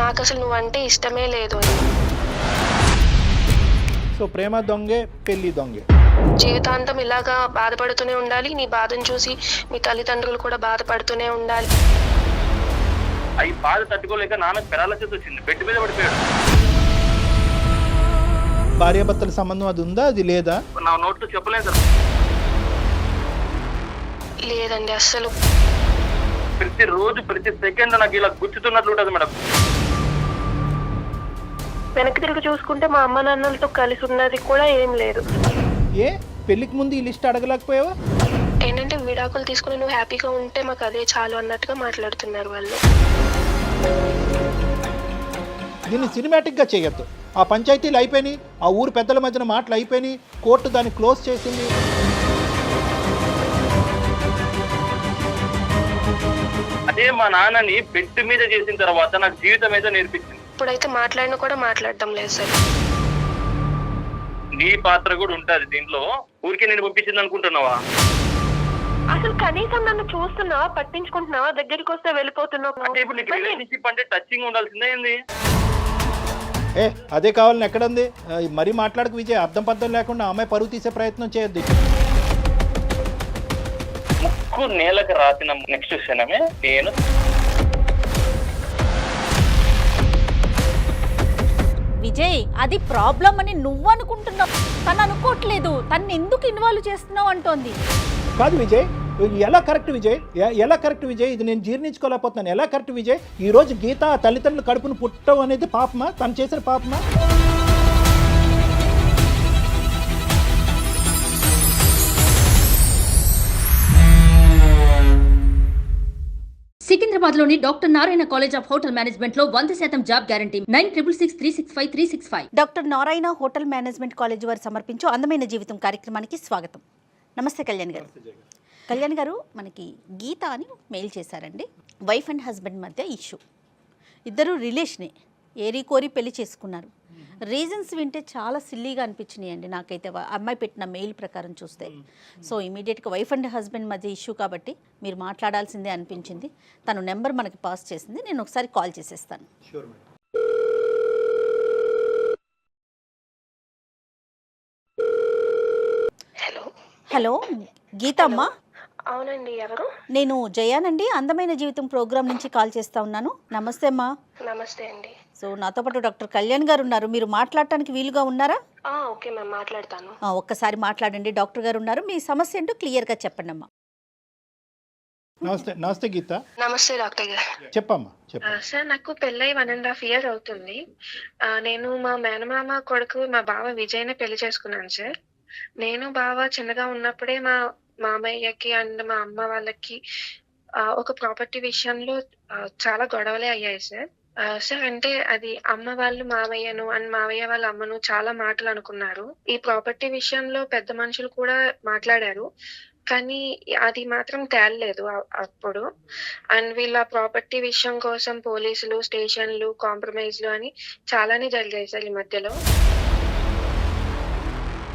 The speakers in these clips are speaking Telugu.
నాకు అసలు నువ్వంటే ఇష్టమే లేదు. సో ప్రేమ దొంగే, పెళ్లి దొంగే. జీవితాంతం ఇలాగా బాధపడుతూనే ఉండాలి. నీ బాధను చూసి మీ తల్లిదండ్రులు కూడా బాధపడుతూనే ఉండాలి. అవి బాధ తట్టుకోలేక నాన్నకు పెరాలసిస్ వచ్చింది, బెడ్ మీద పడిపోయాడు. భార్యాభర్తల సంబంధం అది ఉందా, అది లేదా? నా నోట్లో చెప్పలేదు సార్. లేదండి అస్సలు. ప్రతి రోజు ప్రతి సెకండ్ నాకు ఇలా గుచ్చుతున్నట్లు ఉంటుంది మేడం. వెనక్కి తిరిగి చూసుకుంటే మా అమ్మ నాన్నలతో కలిసి ఉన్నది కూడా ఏం లేదు. ఏ పెళ్లికి ముందు ఈ లిస్ట్ అడగలేకపోయావా? ఏంటంటే విడాకులు తీసుకుని నువ్వు హ్యాపీగా ఉంటే మాకు అదే చాలు అన్నట్టుగా మాట్లాడుతున్నారు వాళ్ళు. దీన్ని సినిమాటిక్గా చేయొద్దు. ఆ పంచాయతీలు అయిపోయినాయి, ఆ ఊరు పెద్దల మధ్యన మాటలు అయిపోయినాయి, కోర్టు దాన్ని క్లోజ్ చేసింది. అదే మా నాన్నని బెడ్ మీద చేసిన తర్వాత నాకు జీవితం అయితే నేర్పించింది. ఇప్పుడైతే మాట్లాడినా కూడా మాట్లాడటం లేదు సార్. నీ పాత్ర కూడా ఉంటది దీంట్లో. ఊరికే నేను పంపించింది అనుకుంటున్నావా? అసలు కనీసం నన్ను చూస్తున్నావా, పట్టించుకుంటున్నావా, దగ్గరికి వస్తే వెళ్ళిపోతున్నావు. అంటే ఇప్పుడు నీకు రిలేషన్షిప్ అంటే టచింగ్ ఉండాల్సిందే ఏంది? ఏ అదే కావాలని ఎక్కడుంది? మరీ మాట్లాడకు విజయ్, అర్థం పర్థం లేకుండా అమ్మాయి పరువు తీసే ప్రయత్నం చేయొద్దు. ముక్కు నేలకు రాసిన నెక్స్ట్ క్షణమే నేను విజయ్ అది ప్రాబ్లం అని నువ్వు అనుకుంటున్నావు, తను అనుకోవట్లేదు. తను ఎందుకు ఇన్వాల్వ్ చేస్తున్నావు అంటోంది. కాదు విజయ్, ఎలా కరెక్ట్ విజయ్? ఎలా కరెక్ట్ విజయ్? ఇది నేను జీర్ణించుకోలేకపోతున్నాను. ఎలా కరెక్ట్ విజయ్? ఈరోజు గీత తల్లిదండ్రులు కడుపును పుట్టడం అనేది పాపమా? తను చేసిన పాపమా? సికింద్రాబాద్లోని doctor Narayana college of hotel మేనేజ్మెంట్లో 100% job guarantee. 966365 doctor Narayana hotel management college వారు సమర్పించు అందమైన జీవితం కార్యక్రమానికి స్వాగతం. నమస్తే కళ్యాణ్ గారు. కళ్యాణ్ గారు, మనకి గీత అని మెయిల్ చేశారండి. వైఫ్ అండ్ హస్బెండ్ మధ్య ఇష్యూ, ఇద్దరు రిలేషనే, ఏరి కోరి పెళ్లి చేసుకున్నారు. రీజన్స్ వింటే చాలా సిల్లీగా అనిపించినాయి అండి నాకైతే అమ్మాయి పెట్టిన మెయిల్ ప్రకారం చూస్తే. సో ఇమీడియట్గా వైఫ్ అండ్ హస్బెండ్ మధ్య ఇష్యూ కాబట్టి మీరు మాట్లాడాల్సిందే అనిపించింది. తను నెంబర్ మనకి పాస్ చేసింది, నేను ఒకసారి కాల్ చేసేస్తాను. హలో హలో గీతమ్మ. అవునండి, ఎవరు? నేను జయానండి, అందమైన జీవితం ప్రోగ్రామ్ నుంచి కాల్ చేస్తా ఉన్నాను. నమస్తే అమ్మా. నమస్తే అండి. సో నాతో పాటు డాక్టర్ కళ్యాణ్ గారు ఉన్నారు, మీరు మాట్లాడటానికి వీలుగా ఉన్నారా? ఓకే మ్యామ్, మాట్లాడతాను. ఒక్కసారి మాట్లాడండి. డాక్టర్ గారు ఉన్నారు, మీ సమస్య ఏంటో క్లియర్గా చెప్పండి అమ్మా. నమస్తే. నమస్తే గీత. నమస్తే డాక్టర్ గారు. చెప్పమ్మా, చెప్ప. సార్, నాకు పెళ్ళై 1.5 years అవుతుంది. నేను మా మేనమామ కొడుకు మా బావ విజయ్ని పెళ్లి చేసుకున్నాను సార్. నేను బావ చిన్నగా ఉన్నప్పుడే మా మామయ్యకి అండ్ మా అమ్మ వాళ్ళకి ఒక ప్రాపర్టీ విషయంలో చాలా గొడవలే అయ్యాయి సార్. సార్, అంటే అది అమ్మ వాళ్ళు మామయ్యను అండ్ మామయ్య వాళ్ళ అమ్మను చాలా మాటలు అనుకున్నారు. ఈ ప్రాపర్టీ విషయంలో పెద్ద మనుషులు కూడా మాట్లాడారు, కానీ అది మాత్రం తేలలేదు అప్పుడు. అండ్ వీళ్ళ ప్రాపర్టీ విషయం కోసం పోలీసులు, స్టేషన్లు, కాంప్రమైజ్లు అని చాలానే జరిగాయి సార్ ఈ మధ్యలో.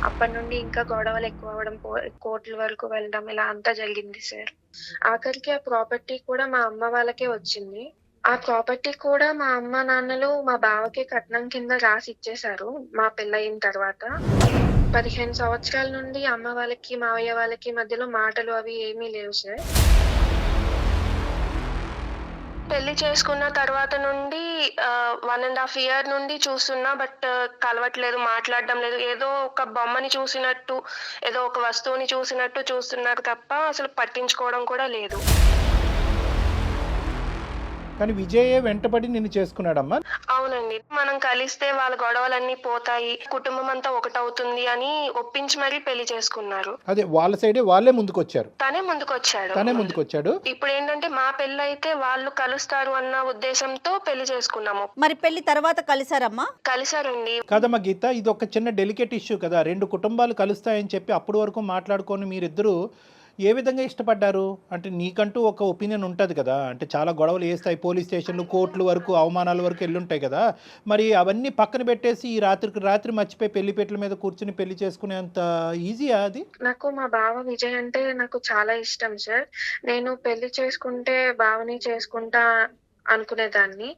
అప్పటి నుండి ఇంకా గొడవలు ఎక్కువ అవ్వడం, కోర్టుల వరకు వెళ్ళడం, ఇలా అంతా జరిగింది సార్. ఆఖరికి ఆ ప్రాపర్టీ కూడా మా అమ్మ వాళ్ళకే వచ్చింది. ఆ ప్రాపర్టీ కూడా మా అమ్మ నాన్నలు మా బావకి కట్నం కింద రాసి ఇచ్చేశారు మా పెళ్ళయిన తర్వాత. 15 సంవత్సరాల నుండి అమ్మ వాళ్ళకి మావయ్య వాళ్ళకి మధ్యలో మాటలు అవి ఏమీ లేవు సార్. పెళ్లి చేసుకున్న తర్వాత నుండి 1.5 year నుండి చూస్తున్నా, బట్ కలవట్లేదు, మాట్లాడడం లేదు. ఏదో ఒక బొమ్మని చూసినట్టు, ఏదో ఒక వస్తువుని చూసినట్టు చూస్తున్నారు తప్ప అసలు పట్టించుకోవడం కూడా లేదు. కానీ విజయే వెంటబడి నిన్ను చేసుకున్నాడమ్మా. అవునండి, మనం కలిస్తే వాళ్ళ గొడవలన్నీ పోతాయి, కుటుంబం అంతా ఒకటవుతుంది అని ఒప్పించి మరీ పెళ్లి చేసుకున్నారు. అదే వాళ్ళ సైడే వాళ్ళే ముందుకొచ్చారు. తనే ముందుకొచ్చాడు. ఇప్పుడు ఏంటంటే మా పెళ్లి అయితే వాళ్ళు కలుస్తారు అన్న ఉద్దేశంతో పెళ్లి చేసుకున్నాము. మరి పెళ్లి తర్వాత కలిసారమ్మా? కలిసారండి. కాదమ్మా గీత, ఇది ఒక చిన్న డెలికేట్ ఇష్యూ కదా. 2 కుటుంబాలు కలుస్తాయని చెప్పి అప్పటి వరకు మాట్లాడుకొని మీరిద్దరూ ఏ విధంగా ఇష్టపడ్డారు? అంటే నీకంటూ ఒక ఒపీనియన్ ఉంటుంది కదా, అంటే చాలా గొడవలు వేస్తాయి, పోలీస్ స్టేషన్లు, కోర్టుల వరకు, అవమానాల వరకు వెళ్ళుంటాయి కదా. మరి అవన్నీ పక్కన పెట్టేసి ఈ రాత్రి మర్చిపోయి పెళ్లిపేటల మీద కూర్చుని పెళ్లి చేసుకునేంత ఈజీయా అది? నాకు మా బావ విజయ్ అంటే నాకు చాలా ఇష్టం సార్. నేను పెళ్లి చేసుకుంటే బావని చేసుకుంటా అనుకునేదాన్ని.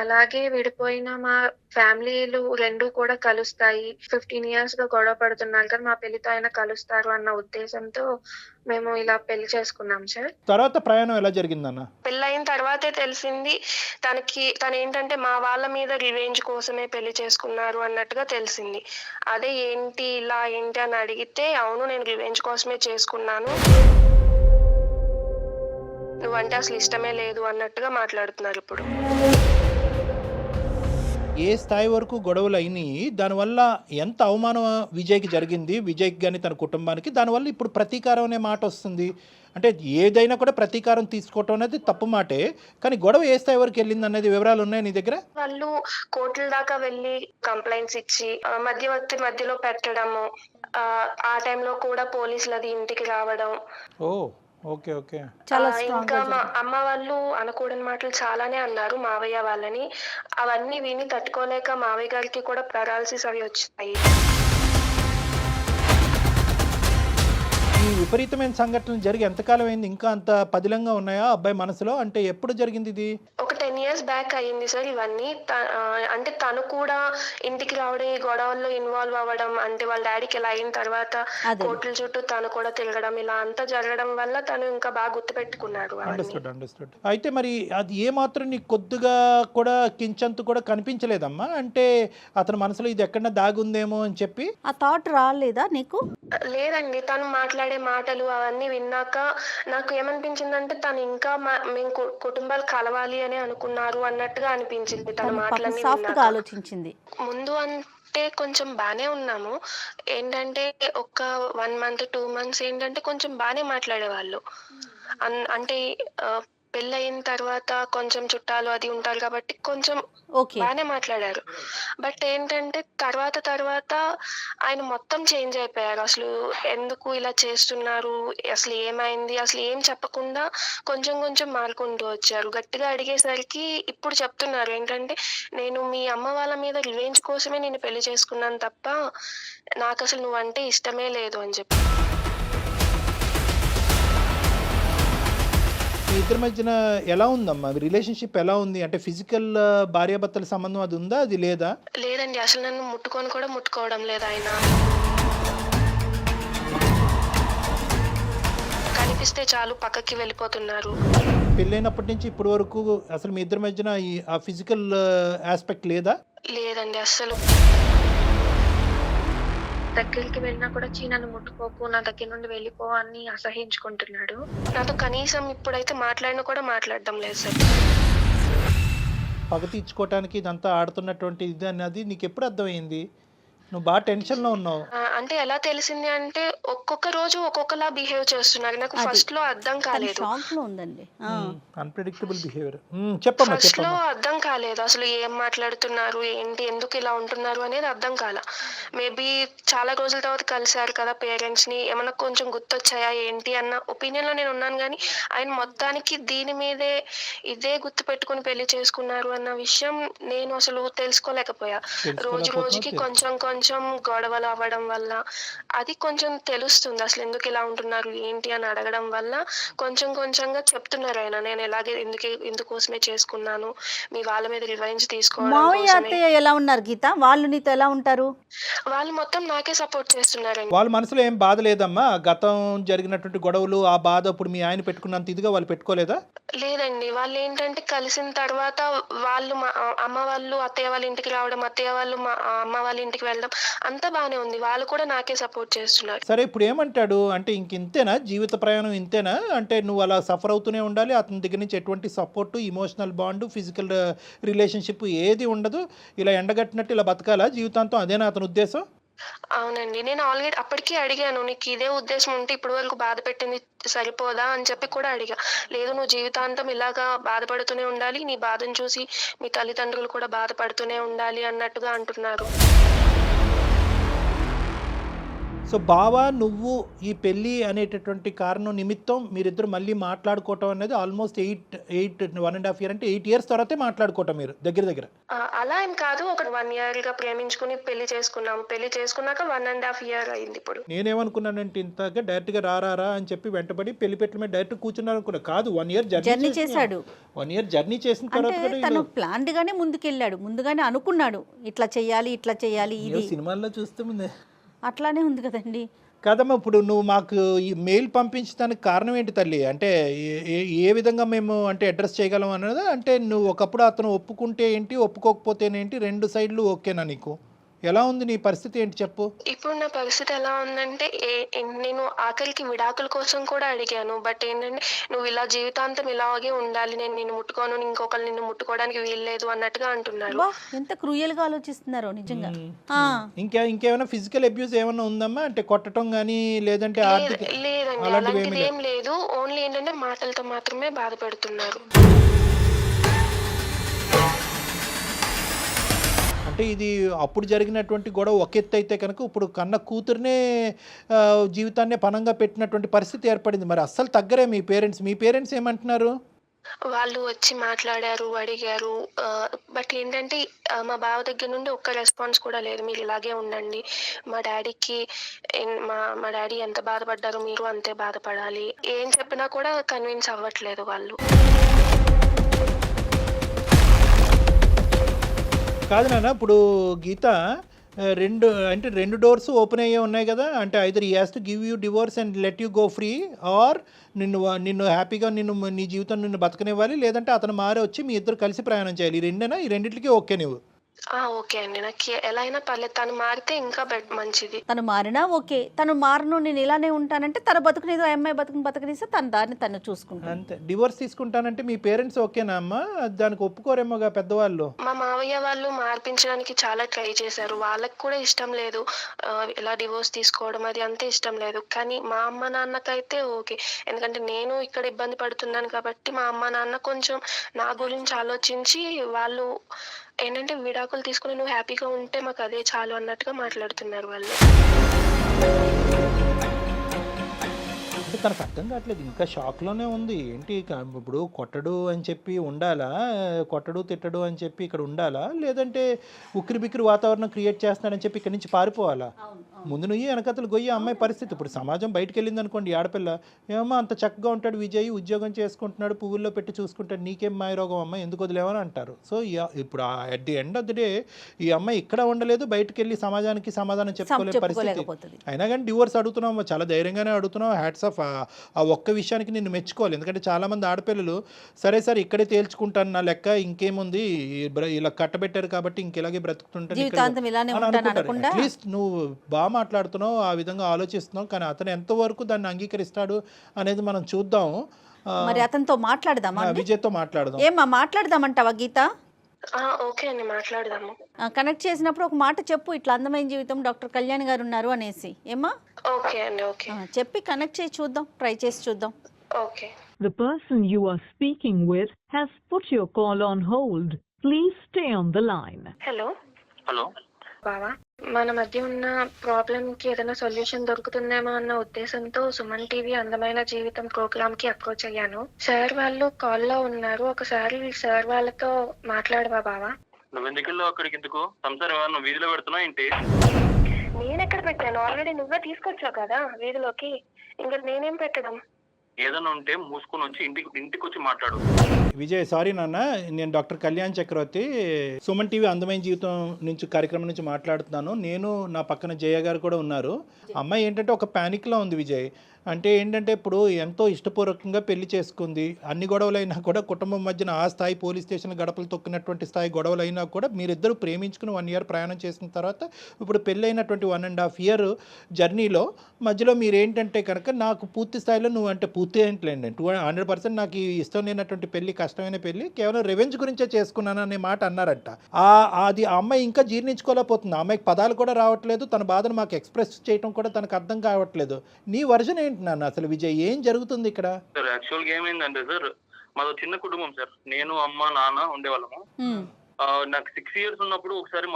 అలాగే విడిపోయిన మా ఫ్యామిలీలు 2 కూడా కలుస్తాయి. 15 ఇయర్స్‌గా గొడవ పడుతున్నారు కదా! మా పెళ్లితో అయినా కలుస్తారు అన్న ఉద్దేశంతో మేము ఇలా పెళ్లి చేసుకున్నాం సార్. తర్వాత ప్రయాణం ఎలా జరిగిందన్న? పెళ్ళయిన తర్వాతే తెలిసింది తనేంటంటే మా వాళ్ళ మీద రివెంజ్ కోసమే పెళ్లి చేసుకున్నారు అన్నట్టుగా తెలిసింది. అదే ఏంటి ఇలా ఏంటి అని అడిగితే, అవును నేను రివెంజ్ కోసమే చేసుకున్నాను. నువ్వంటే అసలు ఇష్టమే లేదు అన్నట్టుగా మాట్లాడుతున్నారు ఇప్పుడు. ఏ స్థాయి వరకు గొడవలు అయినాయి, దానివల్ల ఎంత అవమానం విజయ్కి జరిగింది, విజయ్కి కానీ తన కుటుంబానికి, దానివల్ల ఇప్పుడు ప్రతీకారం అనే మాట వస్తుంది. అంటే ఏదైనా కూడా ప్రతీకారం తీసుకోవటం అనేది తప్పు మాటే, కానీ గొడవ ఏ స్థాయి వరకు వెళ్ళింది అనేది వివరాలు ఉన్నాయి నీ దగ్గర? వాళ్ళు కోర్టుల దాకా వెళ్ళి కంప్లైంట్స్ ఇచ్చి మధ్యవర్తి మధ్యలో పెట్టడము, ఆ టైంలో కూడా పోలీసులది ఇంటికి రావడం. ఓ ఓకే ఓకే. చాలా ఇంకా మా అమ్మ వాళ్ళు అనకూడని మాటలు చాలానే అన్నారు మావయ్య వాళ్ళని. అవన్నీ విని తట్టుకోలేక మావయ్య గారికి కూడా పెరాలసిస్ అవి వచ్చాయి. ఈ విపరీతమైన సంఘటనలు జరిగి ఎంతకాలం అయింది? ఇంకా అంత పదిలంగా ఉన్నాయా అబ్బాయి మనసులో? అంటే ఎప్పుడు జరిగింది ఇది? ఒక 10 years బ్యాక్ అయ్యింది సార్ ఇవన్నీ. అంటే తను కూడా ఇంటికి రావడం, ఈ గొడవల్లో ఇన్వాల్వ్ అవ్వడం, అంటే వాళ్ళ డాడీకి ఇలా అయిన తర్వాత కోర్టుల చుట్టూ తను కూడా తిరగడం, ఇలా అంతా జరగడం వల్ల తను ఇంకా బాగా గుర్తుపెట్టుకున్నాడు. అండర్స్టూడ్. అయితే మరి అది ఏ మాత్రం నీకు కొద్దిగా కూడా కించంతు కూడా కనిపించలేదమ్మా? అంటే అతని మనసులో ఇది ఎక్కడన్నా దాగుందేమో అని చెప్పి ఆ థాట్ రాలేదా నీకు? లేదండి, తను మాట్లాడే మాటలు అవన్నీ విన్నాక నాకు ఏమనిపించిందంటే తను ఇంకా మేము కుటుంబాలు కలవాలి అని అనుకున్నారు అన్నట్టుగా అనిపించింది తన మాటలన్నీ సాఫ్ట్గా ఆలోచించింది. ముందు అంటే కొంచెం బానే ఉన్నాము. ఏంటంటే ఒక 1 month 2 months ఏంటంటే కొంచెం బానే మాట్లాడేవాళ్ళు. అంటే పెళ్ళయిన తర్వాత కొంచెం చుట్టాలు అది ఉంటారు కాబట్టి కొంచెం బానే మాట్లాడారు. బట్ ఏంటంటే తర్వాత ఆయన మొత్తం చేంజ్ అయిపోయారు. అసలు ఎందుకు ఇలా చేస్తున్నారు, అసలు ఏమైంది, అసలు ఏం చెప్పకుండా కొంచెం మారుకుంటూ వచ్చారు. గట్టిగా అడిగేసరికి ఇప్పుడు చెప్తున్నారు ఏంటంటే, నేను మీ అమ్మ వాళ్ళ మీద రివెంజ్ కోసమే నేను పెళ్లి చేసుకున్నాను తప్ప నాకు అసలు నువ్వంటే ఇష్టమే లేదు అని చెప్పి. మీ ఇద్దరి మధ్యన ఎలా ఉందమ్మా రిలేషన్షిప్? ఎలా ఉంది అంటే ఫిజికల్ భార్యాభర్తల సంబంధం అది ఉందా, అది లేదా? లేదండి, అసలు నన్ను ముట్టుకోవడం లేదు ఆయన. కనిపిస్తే చాలు పక్కకి వెళ్ళిపోతున్నారు. పెళ్ళైనప్పటి నుంచి ఇప్పటి వరకు అసలు మీ ఇద్దరి మధ్యన ఆ ఫిజికల్ ఆస్పెక్ట్ లేదా? లేదండి అస్సలు. దగ్గరికి వెళ్ళినా కూడా నన్ను ముట్టుకోకు, నా దగ్గర నుండి వెళ్ళిపో అని అసహించుకుంటున్నాడు. నాతో కనీసం ఇప్పుడైతే మాట్లాడినా కూడా మాట్లాడడం లేదు సార్. పగ తీర్చుకోవటానికి ఇదంతా ఆడుతున్నటువంటి ఇది అన్నది నీకు ఎప్పుడు అర్థమైంది? నువ్వు బాగా టెన్షన్ లో ఉన్నావు. అంటే ఎలా తెలిసింది అంటే ఒక్కొక్క రోజు ఒక్కొక్కలా బిహేవ్ చేస్తున్నారు. నాకు ఫస్ట్ లో అర్థం కాలేదు. Unpredictable behaviour. చెప్పమ్మా. ఫస్ట్ లో అర్థం కాలేదు అసలు ఏం మాట్లాడుతున్నారు, ఏంటి, ఎందుకు ఇలా ఉంటున్నారు అనేది అర్థం కాల. మేబీ చాలా రోజుల తర్వాత కలిసారు కదా పేరెంట్స్ ని, ఏమన్నా కొంచెం గుర్తొచ్చాయా ఏంటి అన్న ఒపీనియన్ లో నేను ఉన్నాను. కానీ ఆయన మొత్తానికి దీని మీదే ఇదే గుర్తు పెట్టుకుని పెళ్లి చేసుకున్నారు అన్న విషయం నేను అసలు తెలుసుకోలేకపోయా. రోజుకి కొంచెం గొడవలు అవ్వడం వల్ల అది కొంచెం తెలుస్తుంది అసలు ఎందుకు ఇలా ఉంటున్నారు ఏంటి అని అడగడం వల్ల కొంచెంగా చెప్తున్నారు ఆయన, నేను ఎలాగే ఇందుకోసమే చేసుకున్నాను, మీ వాళ్ళ మీద రివెంజ్ తీసుకోవడం. మావయ్య అత్తయ్య ఎలా ఉన్నారు గీత? వాళ్ళు నీతో ఎలా ఉంటారు? వాళ్ళు మొత్తం నాకే సపోర్ట్ చేస్తున్నారండి. వాళ్ళ మనసులో ఏం బాధ లేదమ్మా? గతం జరిగినటువంటి గొడవలు ఆ బాధ ఇప్పుడు మీ ఆయన పెట్టుకున్నంత ఇదిగా వాళ్ళు పెట్టుకోలేదా? లేదండి, వాళ్ళు ఏంటంటే కలిసిన తర్వాత వాళ్ళు మా అమ్మ వాళ్ళు అత్తయ్య వాళ్ళ ఇంటికి రావడం, అత్తయ్య వాళ్ళు మా అమ్మ వాళ్ళ ఇంటికి వెళ్ళడం అంతా బానే ఉంది. వాళ్ళు కూడా నాకే సపోర్ట్ చేస్తున్నారు. సరే, ఇప్పుడు ఏమంటాడు అంటే ఇంతేనా జీవిత ప్రయాణం, ఇంతేనా అంటే నువ్వు అలా సఫర్ అవుతూనే ఉండాలి, అతని దగ్గర నుంచి ఎటువంటి support, emotional bond, physical relationship ఏది ఉండదు, ఇలా ఎండగట్టినట్టు ఇలా బతకాలా జీవితాంతం? అదేనా అతని ఉద్దేశం? అవునండి, నేను ఆల్రెడీ అప్పటికీ అడిగాను, నీకు ఇదే ఉద్దేశం ఉంటే ఇప్పటి వరకు బాధ పెట్టింది సరిపోదా అని చెప్పి కూడా అడిగా. లేదు, నువ్వు జీవితాంతం ఇలాగా బాధపడుతూనే ఉండాలి, నీ బాధను చూసి మీ తల్లిదండ్రులు కూడా బాధపడుతూనే ఉండాలి అన్నట్టుగా అంటున్నారు. సో బావా నువ్వు ఈ పెళ్ళి అనేటటువంటి కారణం నిమిత్తం మీరిద్దరు మళ్ళీ మాట్లాడుకోవటం అనేది ఆల్మోస్ట్ 1.5 year అంటే 8 years తర్వాతే మాట్లాడుకోవటం మీరు దగ్గర అలా ఏం కాదు, ఒక 1 year గా ప్రేమించుకుని పెళ్లి చేసుకున్నాము. పెళ్లి చేసుకున్నాక 1.5 year అయింది ఇప్పుడు. నేనేమనుకున్నానంటే ఇంతగా డైరెక్ట్గా రారా అని చెప్పి వెంటబడి పెళ్లి పెట్టల మీద డైరెక్ట్ కూర్చున్నారు అనుకున్నా. కాదు 1 year జర్నీ చేశాడు. 1 year జర్నీ చేసిన తర్వాత అంటే కూడా తను ప్లాన్డ్ గానే ముందుకెళ్ళాడు, ముందుగానే అనుకున్నాడు ఇట్లా చెయ్యాలి ఇది సినిమాల్లో చూస్తే ముందే అట్లానే ఉంది కదండి. కదమ్మా. ఇప్పుడు నువ్వు మాకు ఈ మెయిల్ పంపించడానికి కారణం ఏంటి తల్లి? అంటే ఏ విధంగా మేము అంటే అడ్రస్ చేయగలం అన్నది, అంటే నువ్వు ఒకప్పుడు అతను ఒప్పుకుంటే ఏంటి, ఒప్పుకోకపోతేనేంటి, 2 సైడ్లు ఓకేనా నీకు? ఎలా ఉంది నీ పరిస్థితి ఏంటి చెప్పు? ఇప్పుడు నా పరిస్థితి ఎలా ఉందంటే నేను ఆఖరికి విడాకుల కోసం కూడా అడిగాను. బట్ ఏంటంటే నువ్వు ఇలా జీవితాంతం ఇలాగే ఉండాలి, నేను నిన్ను ముట్టుకోను, ఇంకొకరు నిన్ను ముట్టుకోవడానికి వీల్లేదు అన్నట్టుగా అంటున్నారు. ఎంత క్రూయల్ గా ఆలోచిస్తున్నారో నిజంగా. ఇంకేమైనా ఫిజికల్ అబ్యూస్ ఏమైనా ఉందమ్మా? అంటే కొట్టడం కానీ లేదంటే లేదండి, అలాంటిది ఏం లేదు. ఓన్లీ ఏంటంటే మాటలతో మాత్రమే బాధ పెడుతున్నారు. అంటే ఇది అప్పుడు జరిగినటువంటి గొడవ ఒక ఎత్తు అయితే కనుక ఇప్పుడు కన్న కూతురునే జీవితాన్నే పణంగా పెట్టినటువంటి పరిస్థితి ఏర్పడింది. మరి అస్సలు తగ్గరే మీ పేరెంట్స్ ఏమంటున్నారు? వాళ్ళు వచ్చి మాట్లాడారు, అడిగారు. బట్ ఏంటంటే మా బావ దగ్గర నుండి ఒక్క రెస్పాన్స్ కూడా లేదు. మీరు ఇలాగే ఉండండి, మా డాడీకి మా డాడీ ఎంత బాధపడ్డారో మీరు అంతే బాధపడాలి. ఏం చెప్పినా కూడా కన్విన్స్ అవ్వట్లేదు వాళ్ళు. కాదు నాన్న, ఇప్పుడు గీత రెండు డోర్స్ ఓపెన్ అయ్యే ఉన్నాయి కదా. అంటే either he has to give you divorce and let you go free, or నిన్ను హ్యాపీగా నీ జీవితం నిన్ను బతకనివ్వాలి, లేదంటే అతను మారే వచ్చి మీ ఇద్దరు కలిసి ప్రయాణం చేయాలి. ఈ రెండేనా? ఈ రెండింటికి ఓకే నువ్వు? ఓకే అండి, నాకు ఎలా అయినా పర్లేదు. తను మారితే ఇంకా మంచిది. తను మారినా ఓకే, తను మారను నేను ఇలానే ఉంటానంటే తన బతుకునేదో అమ్మాయి బతుకునిస్తే తన దాన్ని తను చూసుకుంటాను అంతే. డివోర్స్ తీసుకుంటానంటే మీ పేరెంట్స్ ఓకేనా అమ్మా? దానికి ఒప్పుకోరేమోగా పెద్దవాళ్ళు. మా మావయ్య వాళ్ళు మార్పించడానికి చాలా ట్రై చేశారు, వాళ్ళకి కూడా ఇష్టం లేదు ఇలా డివోర్స్ తీసుకోవడం, అది అంతే ఇష్టం లేదు. కానీ మా అమ్మ నాన్నకైతే ఓకే, ఎందుకంటే నేను ఇక్కడ ఇబ్బంది పడుతున్నాను కాబట్టి మా అమ్మ నాన్న కొంచెం నా గురించి ఆలోచించి వాళ్ళు ఏంటంటే విడాకులు తీసుకుని నువ్వు హ్యాపీగా ఉంటే మాకు అదే చాలు అన్నట్టుగా మాట్లాడుతున్నారు వాళ్ళు. అంటే తనకు అర్థం కావట్లేదు, ఇంకా షాక్లోనే ఉంది. ఏంటి ఇప్పుడు కొట్టడు అని చెప్పి ఉండాలా, కొట్టడు తిట్టడు అని చెప్పి ఇక్కడ ఉండాలా, లేదంటే ఉక్కిరి బిక్కిరి వాతావరణం క్రియేట్ చేస్తున్నాడని చెప్పి ఇక్కడి నుంచి పారిపోవాలా? ముందు నువ్వు వెనకతలు గొయ్యి అమ్మాయి పరిస్థితి. ఇప్పుడు సమాజం బయటకు వెళ్ళింది అనుకోండి, ఆడపిల్ల ఏమో అంత చక్కగా ఉంటాడు విజయ్, ఉద్యోగం చేసుకుంటున్నాడు, పువ్వుల్లో పెట్టి చూసుకుంటాడు, నీకేం మాయరోగం అమ్మాయి, ఎందుకు వదిలేవని అంటారు. సో ఇప్పుడు at the end of the day ఈ అమ్మాయి ఇక్కడ ఉండలేదు, బయటకు వెళ్ళి సమాజానికి సమాధానం చెప్పుకోలేని పరిస్థితి. అయినా కానీ డివోర్స్ అడుగుతున్నావు, చాలా ధైర్యంగానే అడుగుతున్నావు. Hats off. ఆ ఒక్క విషయానికి నిన్ను మెచ్చుకోవాలి. ఎందుకంటే చాలామంది ఆడపిల్లలు సరే ఇక్కడే తేల్చుకుంటాను నా లెక్క, ఇంకేముంది ఇలా కట్టబెట్టారు కాబట్టి ఇంకెలాగే బ్రతుకుతుంటాను, అట్లీస్ట్ నువ్వు బాగా మాట్లాడుతున్నావు, ఆ విధంగా ఆలోచిస్తున్నావు. కానీ అతను ఎంతవరకు దాన్ని అంగీకరిస్తాడు అనేది మనం చూద్దాం. మరి అతనితో మాట్లాడదామా? విజయ్తో మాట్లాడదాం. ఏమా మాట్లాడదామంటావా గీత? ఓకే అండి, మాట్లాడదాము. కనెక్ట్ చేసినప్పుడు ఒక మాట చెప్పు, ఇట్లా అందమైన జీవితం డాక్టర్ కళ్యాణ్ గారు ఉన్నారు అనేసి. ఏమా? ఓకే అండి, ఓకే చెప్పి కనెక్ట్ చేసి చూద్దాం, ట్రై చేసి చూద్దాం. Okay. The person you are speaking with has put your call on hold. Please stay on the line. Hello hello బావా, మన మధ్య ఉన్న ప్రాబ్లం కి ఏదైనా సొల్యూషన్ దొరుకుతుందేమో అన్న ఉద్దేశంతో సుమన్ టీవీ అందమైన జీవితం ప్రోగ్రామ్ కి అప్రోచ్ అయ్యాను. సార్ వాళ్ళు కాల్ లో ఉన్నారు, ఒకసారి సార్ వాళ్ళతో మాట్లాడవా బావా? నువ్వు ఎందుకు అక్కడికి? ఎందుకు సంసారం నువ్వు వీధిలో పెడుతున్నావు ఏంటి? నేను ఎక్కడ పెట్టాను? ఆల్రెడీ నువ్వే తీసుకొచ్చావు కదా వీధిలోకి, ఇంకా నేనేం పెట్టడం? ఏదైనా ఉంటే మూసుకొని వచ్చి ఇంటికి వచ్చి మాట్లాడు. విజయ్, సారీ నాన్న, నేను డాక్టర్ కళ్యాణ్ చక్రవర్తి, సుమన్ టీవీ అందమైన జీవితం నుంచి కార్యక్రమం నుంచి మాట్లాడుతున్నాను. నేను నా పక్కన జయ గారు కూడా ఉన్నారు. అమ్మాయి ఏంటంటే ఒక ప్యానిక్లో ఉంది విజయ్. అంటే ఏంటంటే ఇప్పుడు ఎంతో ఇష్టపూర్వకంగా పెళ్లి చేసుకుంది, అన్ని గొడవలైనా కూడా కుటుంబం మధ్యన ఆ స్థాయి పోలీస్ స్టేషన్ గడపలు తొక్కినటువంటి స్థాయి గొడవలైనా కూడా మీరిద్దరూ ప్రేమించుకుని 1 year ప్రయాణం చేసిన తర్వాత ఇప్పుడు పెళ్ళైనటువంటి 1.5 year జర్నీలో మధ్యలో మీరు ఏంటంటే కనుక నాకు పూర్తి స్థాయిలో నువ్వు అంటే పూర్తి ఏంటలేండి 100% నాకు ఇష్టం లేనటువంటి పెళ్లి, కష్టమైన పెళ్లి, కేవలం రివెంజ్ గురించే చేసుకున్నాను అనే మాట అన్నారంట. అది ఆ అమ్మాయి ఇంకా జీర్ణించుకోలేకపోతుంది. ఆ అమ్మాయికి పదాలు కూడా రావట్లేదు, తన బాధను మాకు ఎక్స్ప్రెస్ చేయడం కూడా తనకు అర్థం కావట్లేదు. నీ వర్జన్ ఏంటన్నా అసలు విజయ్, ఏం జరుగుతుంది ఇక్కడ? సార్ యాక్చువల్గా ఏమైందంటే సార్, మాది చిన్న కుటుంబం సార్. నేను అమ్మ నాన్న ఉండేవాళ్ళము. నాకు 6 years ఉన్నప్పుడు ఒకసారి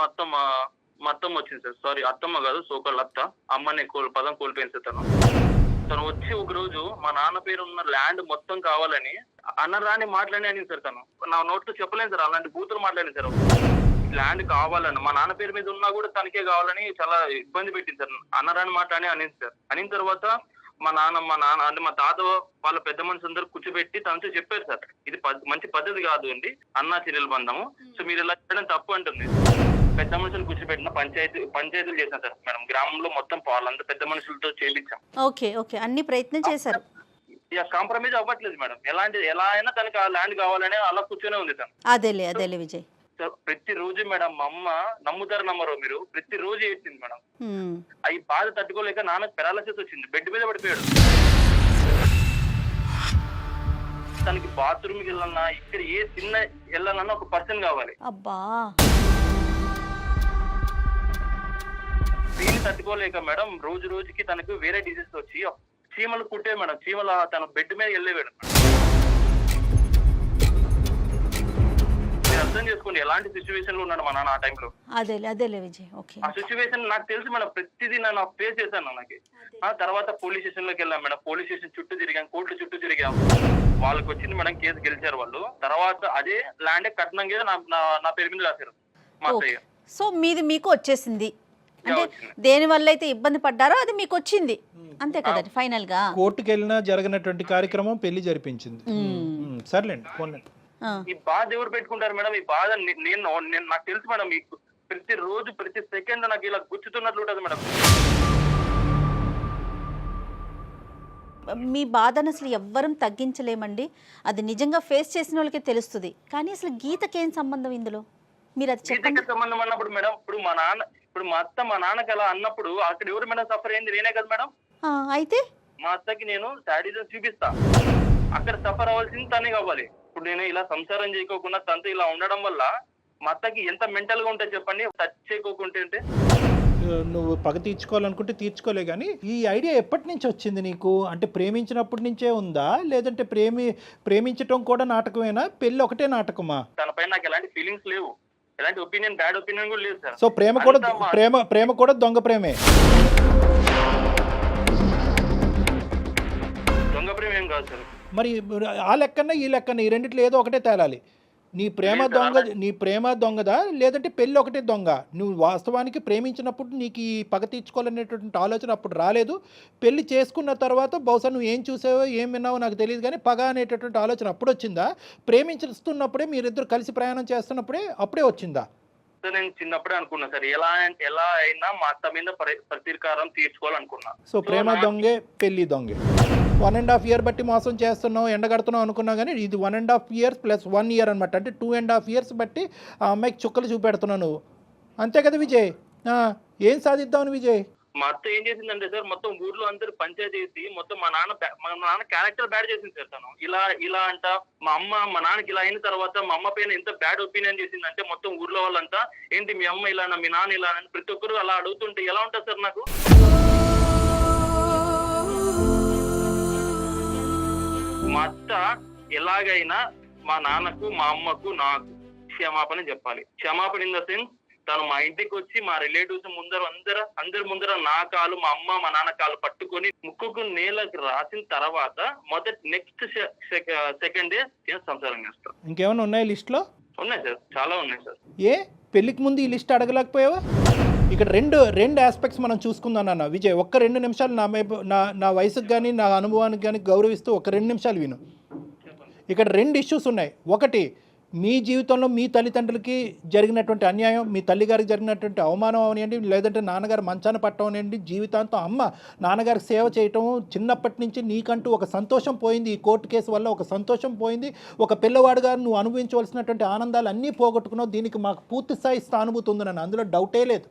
మా మా అత్తమ్మ వచ్చింది సార్. సారీ, అత్తమ్మ కాదు, సోకల్ అత్త. అమ్మని పదం కోల్పోయింది సార్. తను వచ్చి ఒక రోజు మా నాన్న పేరు ఉన్న ల్యాండ్ మొత్తం కావాలని అనరాని మాట్లాడి అనింది సార్. తను నా నోట్తో చెప్పలేను సార్, అలాంటి బూతులు మాట్లాడింది సార్. ల్యాండ్ కావాలని మా నాన్న పేరు మీద ఉన్నా కూడా తనకే కావాలని చాలా ఇబ్బంది పెట్టింది సార్. అనరాని మాట్లాడి అనింది సార్. అనిన తర్వాత మా నాన్న అంటే మా తాత వాళ్ళ పెద్ద మనిషి అందరూ కూర్చోబెట్టి తనతో చెప్పారు సార్, ఇది మంచి పద్ధతి కాదు అండి, అన్నా చెల్లెలు బంధము, సో మీరు ఇలా చేయడం తప్పు అంటుంది. పెద్ద మనుషులు కూర్చోబెట్టిన పంచాయతీలు చేశాం సార్ మేడం. గ్రామంలో మొత్తం వాళ్ళంతా పెద్ద మనుషులతో చేయించాం. ఓకే ఓకే, అన్ని ప్రయత్నం చేశారు. ఇక కాంప్రమైజ్ అవ్వట్లేదు మేడం. ఎలా అయినా తనకి ఆ ల్యాండ్ కావాలని అలా కూర్చొనే ఉంది తను. అదేలే విజయ్. ప్రతిరోజు మేడం మా అమ్మ నమ్ముతారు నమ్మరు మీరు, ప్రతిరోజు ఏడ్చింది మేడం. అవి బాధ తట్టుకోలేక నాన్నకు పెరాలసిస్ వచ్చింది, బెడ్ మీద పడిపోయాడు. తనకి బాత్రూమ్కి వెళ్ళాలన్నా ఇక్కడ ఏ చిన్న వెళ్ళాలన్నా ఒక పర్సన్ కావాలి. అబ్బా, దీన్ని తట్టుకోలేక మేడం రోజు రోజుకి తనకు వేరే డిసీజ్ వచ్చి చీమలు కుట్టే మేడం. చీమల తన బెడ్ మీద వెళ్ళేవాడు. అర్థం చేసుకోండి ఎలాంటి సిచ్యువేషన్ లో ఉన్నాడు మా నాన్న ఆ టైంలో. అదేలే విజయ్. ఓకే, ఆ సిచ్యువేషన్ నాకు తెలుసు మేడం. ప్రతిదీ నేను ఫేస్ చేశాను. నాకు ఆ తర్వాత పోలీస్ స్టేషన్ లోకి వెళ్ళాం మేడం. పోలీస్ స్టేషన్ చుట్టూ తిరిగాం, కోర్టు చుట్టూ తిరిగాం. వాళ్ళకి వచ్చింది మేడం, కేసు గెలిచారు వాళ్ళు. తర్వాత అదే ల్యాండ్ కట్నంగా నా పేరు మీద రాశారు మా అత్తయ్య. సో మీది మీకు వచ్చేసింది, అంటే దేని వల్ల అయితే ఇబ్బంది పడ్డారో అది మీకు వచ్చింది, అంతే కదండి. ఫైనల్ గా కోర్టుకు వెళ్ళినా జరగనటువంటి కార్యక్రమం పెళ్లి జరిపించింది. సర్లేండి, పోన్లేండి. ఈ బాధ ఎవరు పెట్టుకుంటారు మేడం? ఈ బాధ నేను నాకు తెలుసు మేడం. మీకు ప్రతి రోజు ప్రతి సెకండ్ నాకు ఇలా గుచ్చుతున్నట్లు ఉంటుంది మేడం. మీ బాధను అసలు ఎవ్వరం తగ్గించలేమండి. అది నిజంగా ఫేస్ చేసిన వాళ్ళకే తెలుస్తుంది. కానీ అసలు గీతకేం సంబంధం ఇందులో, మీరు అది చెప్పండి. గీతకి సంబంధం అన్నప్పుడు మేడం, ఇప్పుడు మా అత్త మా నాన్నకి అలా అన్నప్పుడు అక్కడ ఎవరు మేడం సఫర్ అయింది? నేనే కదా మేడం. అయితే మా అత్తకి నేను శాడిజం చూపిస్తా, అక్కడ సఫర్ అవ్వాల్సింది తనే కావాలి. ఇప్పుడు నేను ఇలా సంసారం చేయకోకుండా తనతో ఇలా ఉండడం వల్ల మా అత్తకి ఎంత మెంటల్ గా ఉంటుంది చెప్పండి. టచ్ చేయకోకుంటే నువ్వు పగ తీర్చుకోవాలనుకుంటే తీర్చుకోలే, కానీ ఈ ఐడియా ఎప్పటి నుంచి వచ్చింది నీకు? అంటే ప్రేమించినప్పటి నుంచే ఉందా, లేదంటే ప్రేమించటం కూడా నాటకమేనా, పెళ్లి ఒకటే నాటకమా? తనపై నాకు ఎలాంటి ఫీలింగ్స్ లేవు, ఎలాంటి ఒపీనియన్ బ్యాడ్ ఒపీనియన్ కూడా లేదు సార్. సో ప్రేమ కూడా దొంగ ప్రేమే. దొంగ ప్రేమ ఏం కాదు సార్. మరి ఆ లెక్కన ఈ లెక్కన ఈ రెండిట్లో ఏదో ఒకటే తేలాలి. నీ ప్రేమ దొంగదా, లేదంటే పెళ్ళి ఒకటే దొంగ? నువ్వు వాస్తవానికి ప్రేమించినప్పుడు నీకు ఈ పగ తీర్చుకోవాలనేటువంటి ఆలోచన అప్పుడు రాలేదు. పెళ్లి చేసుకున్న తర్వాత బహుశా నువ్వు ఏం చూసావో ఏం విన్నావో నాకు తెలియదు, కానీ పగ అనేటటువంటి ఆలోచన అప్పుడు వచ్చిందా? ప్రేమించుతున్నప్పుడే, మీరిద్దరు కలిసి ప్రయాణం చేస్తున్నప్పుడే అప్పుడే వచ్చిందా? నేను చిన్నప్పుడే అనుకున్నా సార్, ఎలా అయినా మా అత్త మీద ప్రతీకారం తీర్చుకోవాలనుకున్నా. సో ప్రేమ దొంగే, పెళ్లి దొంగే. 1.5 years బట్టి మోసం చేస్తున్నావు, ఎండగడుతున్నావు అనుకున్నావు, కానీ ఇది 1.5 years + 1 year అనమాట. అంటే 2.5 years బట్టి ఆ అమ్మాయికి చుక్కలు చూపెడుతున్నావు నువ్వు, అంతే కదా విజయ్? ఏం సాధిద్దామని విజయ్? మా అత్త ఏం చేసిందంటే సార్, మొత్తం ఊర్లో అందరూ పంచాయతీ చేసి మొత్తం మా నాన్న క్యారెక్టర్ బ్యాడ్ చేసింది సార్. తను ఇలా అంట మా నాన్నకి ఇలా అయిన తర్వాత మా అమ్మ పైన ఎంత బ్యాడ్ ఒపీనియన్ చేసిందంటే మొత్తం ఊర్లో వాళ్ళంతా ఏంటి మీ అమ్మ ఇలా, మీ నాన్న ఇలా అని ప్రతి ఒక్కరు అలా అడుగుతుంటే ఎలా ఉంటుంది సార్ నాకు? మా అత్త ఎలాగైనా మా నాన్నకు, మా అమ్మకు, నాకు క్షమాపణ చెప్పాలి. క్షమాపణ ఇన్ ద సెన్స్, తను మా ఇంటికి వచ్చి మా రిలేటివ్స్ అందరి ముందర నా కాలు, మా అమ్మ మా నాన్న కాలు పట్టుకొని ముక్కుకు నేలకు రాసిన తర్వాత నెక్స్ట్ సెకండ్ డే నేను సంసారం చేస్తాను. ఇంకేమైనా ఉన్నాయి లిస్ట్ లో? ఉన్నాయి సార్, చాలా ఉన్నాయి సార్. ఏ పెళ్లికి ముందు ఈ లిస్ట్ అడగలేకపోయావా? ఇక్కడ రెండు ఆస్పెక్ట్స్ మనం చూసుకుందాం అన్న విజయ్. ఒక్క 2 నిమిషాలు నా వయసుకు కానీ నా అనుభవానికి కానీ గౌరవిస్తూ ఒక 2 నిమిషాలు విను. ఇక్కడ 2 ఇష్యూస్ ఉన్నాయి. ఒకటి, మీ జీవితంలో మీ తల్లిదండ్రులకి జరిగినటువంటి అన్యాయం, మీ తల్లిగారికి జరిగినటువంటి అవమానం అవనివ్వండి, లేదంటే నాన్నగారు మంచాన పట్టడం అనివ్వండి, జీవితాంతం అమ్మ నాన్నగారికి సేవ చేయటం, చిన్నప్పటి నుంచి నీకంటూ ఒక సంతోషం పోయింది, ఈ కోర్టు కేసు వల్ల ఒక సంతోషం పోయింది, ఒక పిల్లవాడుగా నువ్వు అనుభవించవలసినటువంటి ఆనందాలు అన్నీ పోగొట్టుకున్నావు. దీనికి మాకు పూర్తి స్థాయి స్థానుభూతి ఉంది నన్ను, అందులో డౌటే లేదు.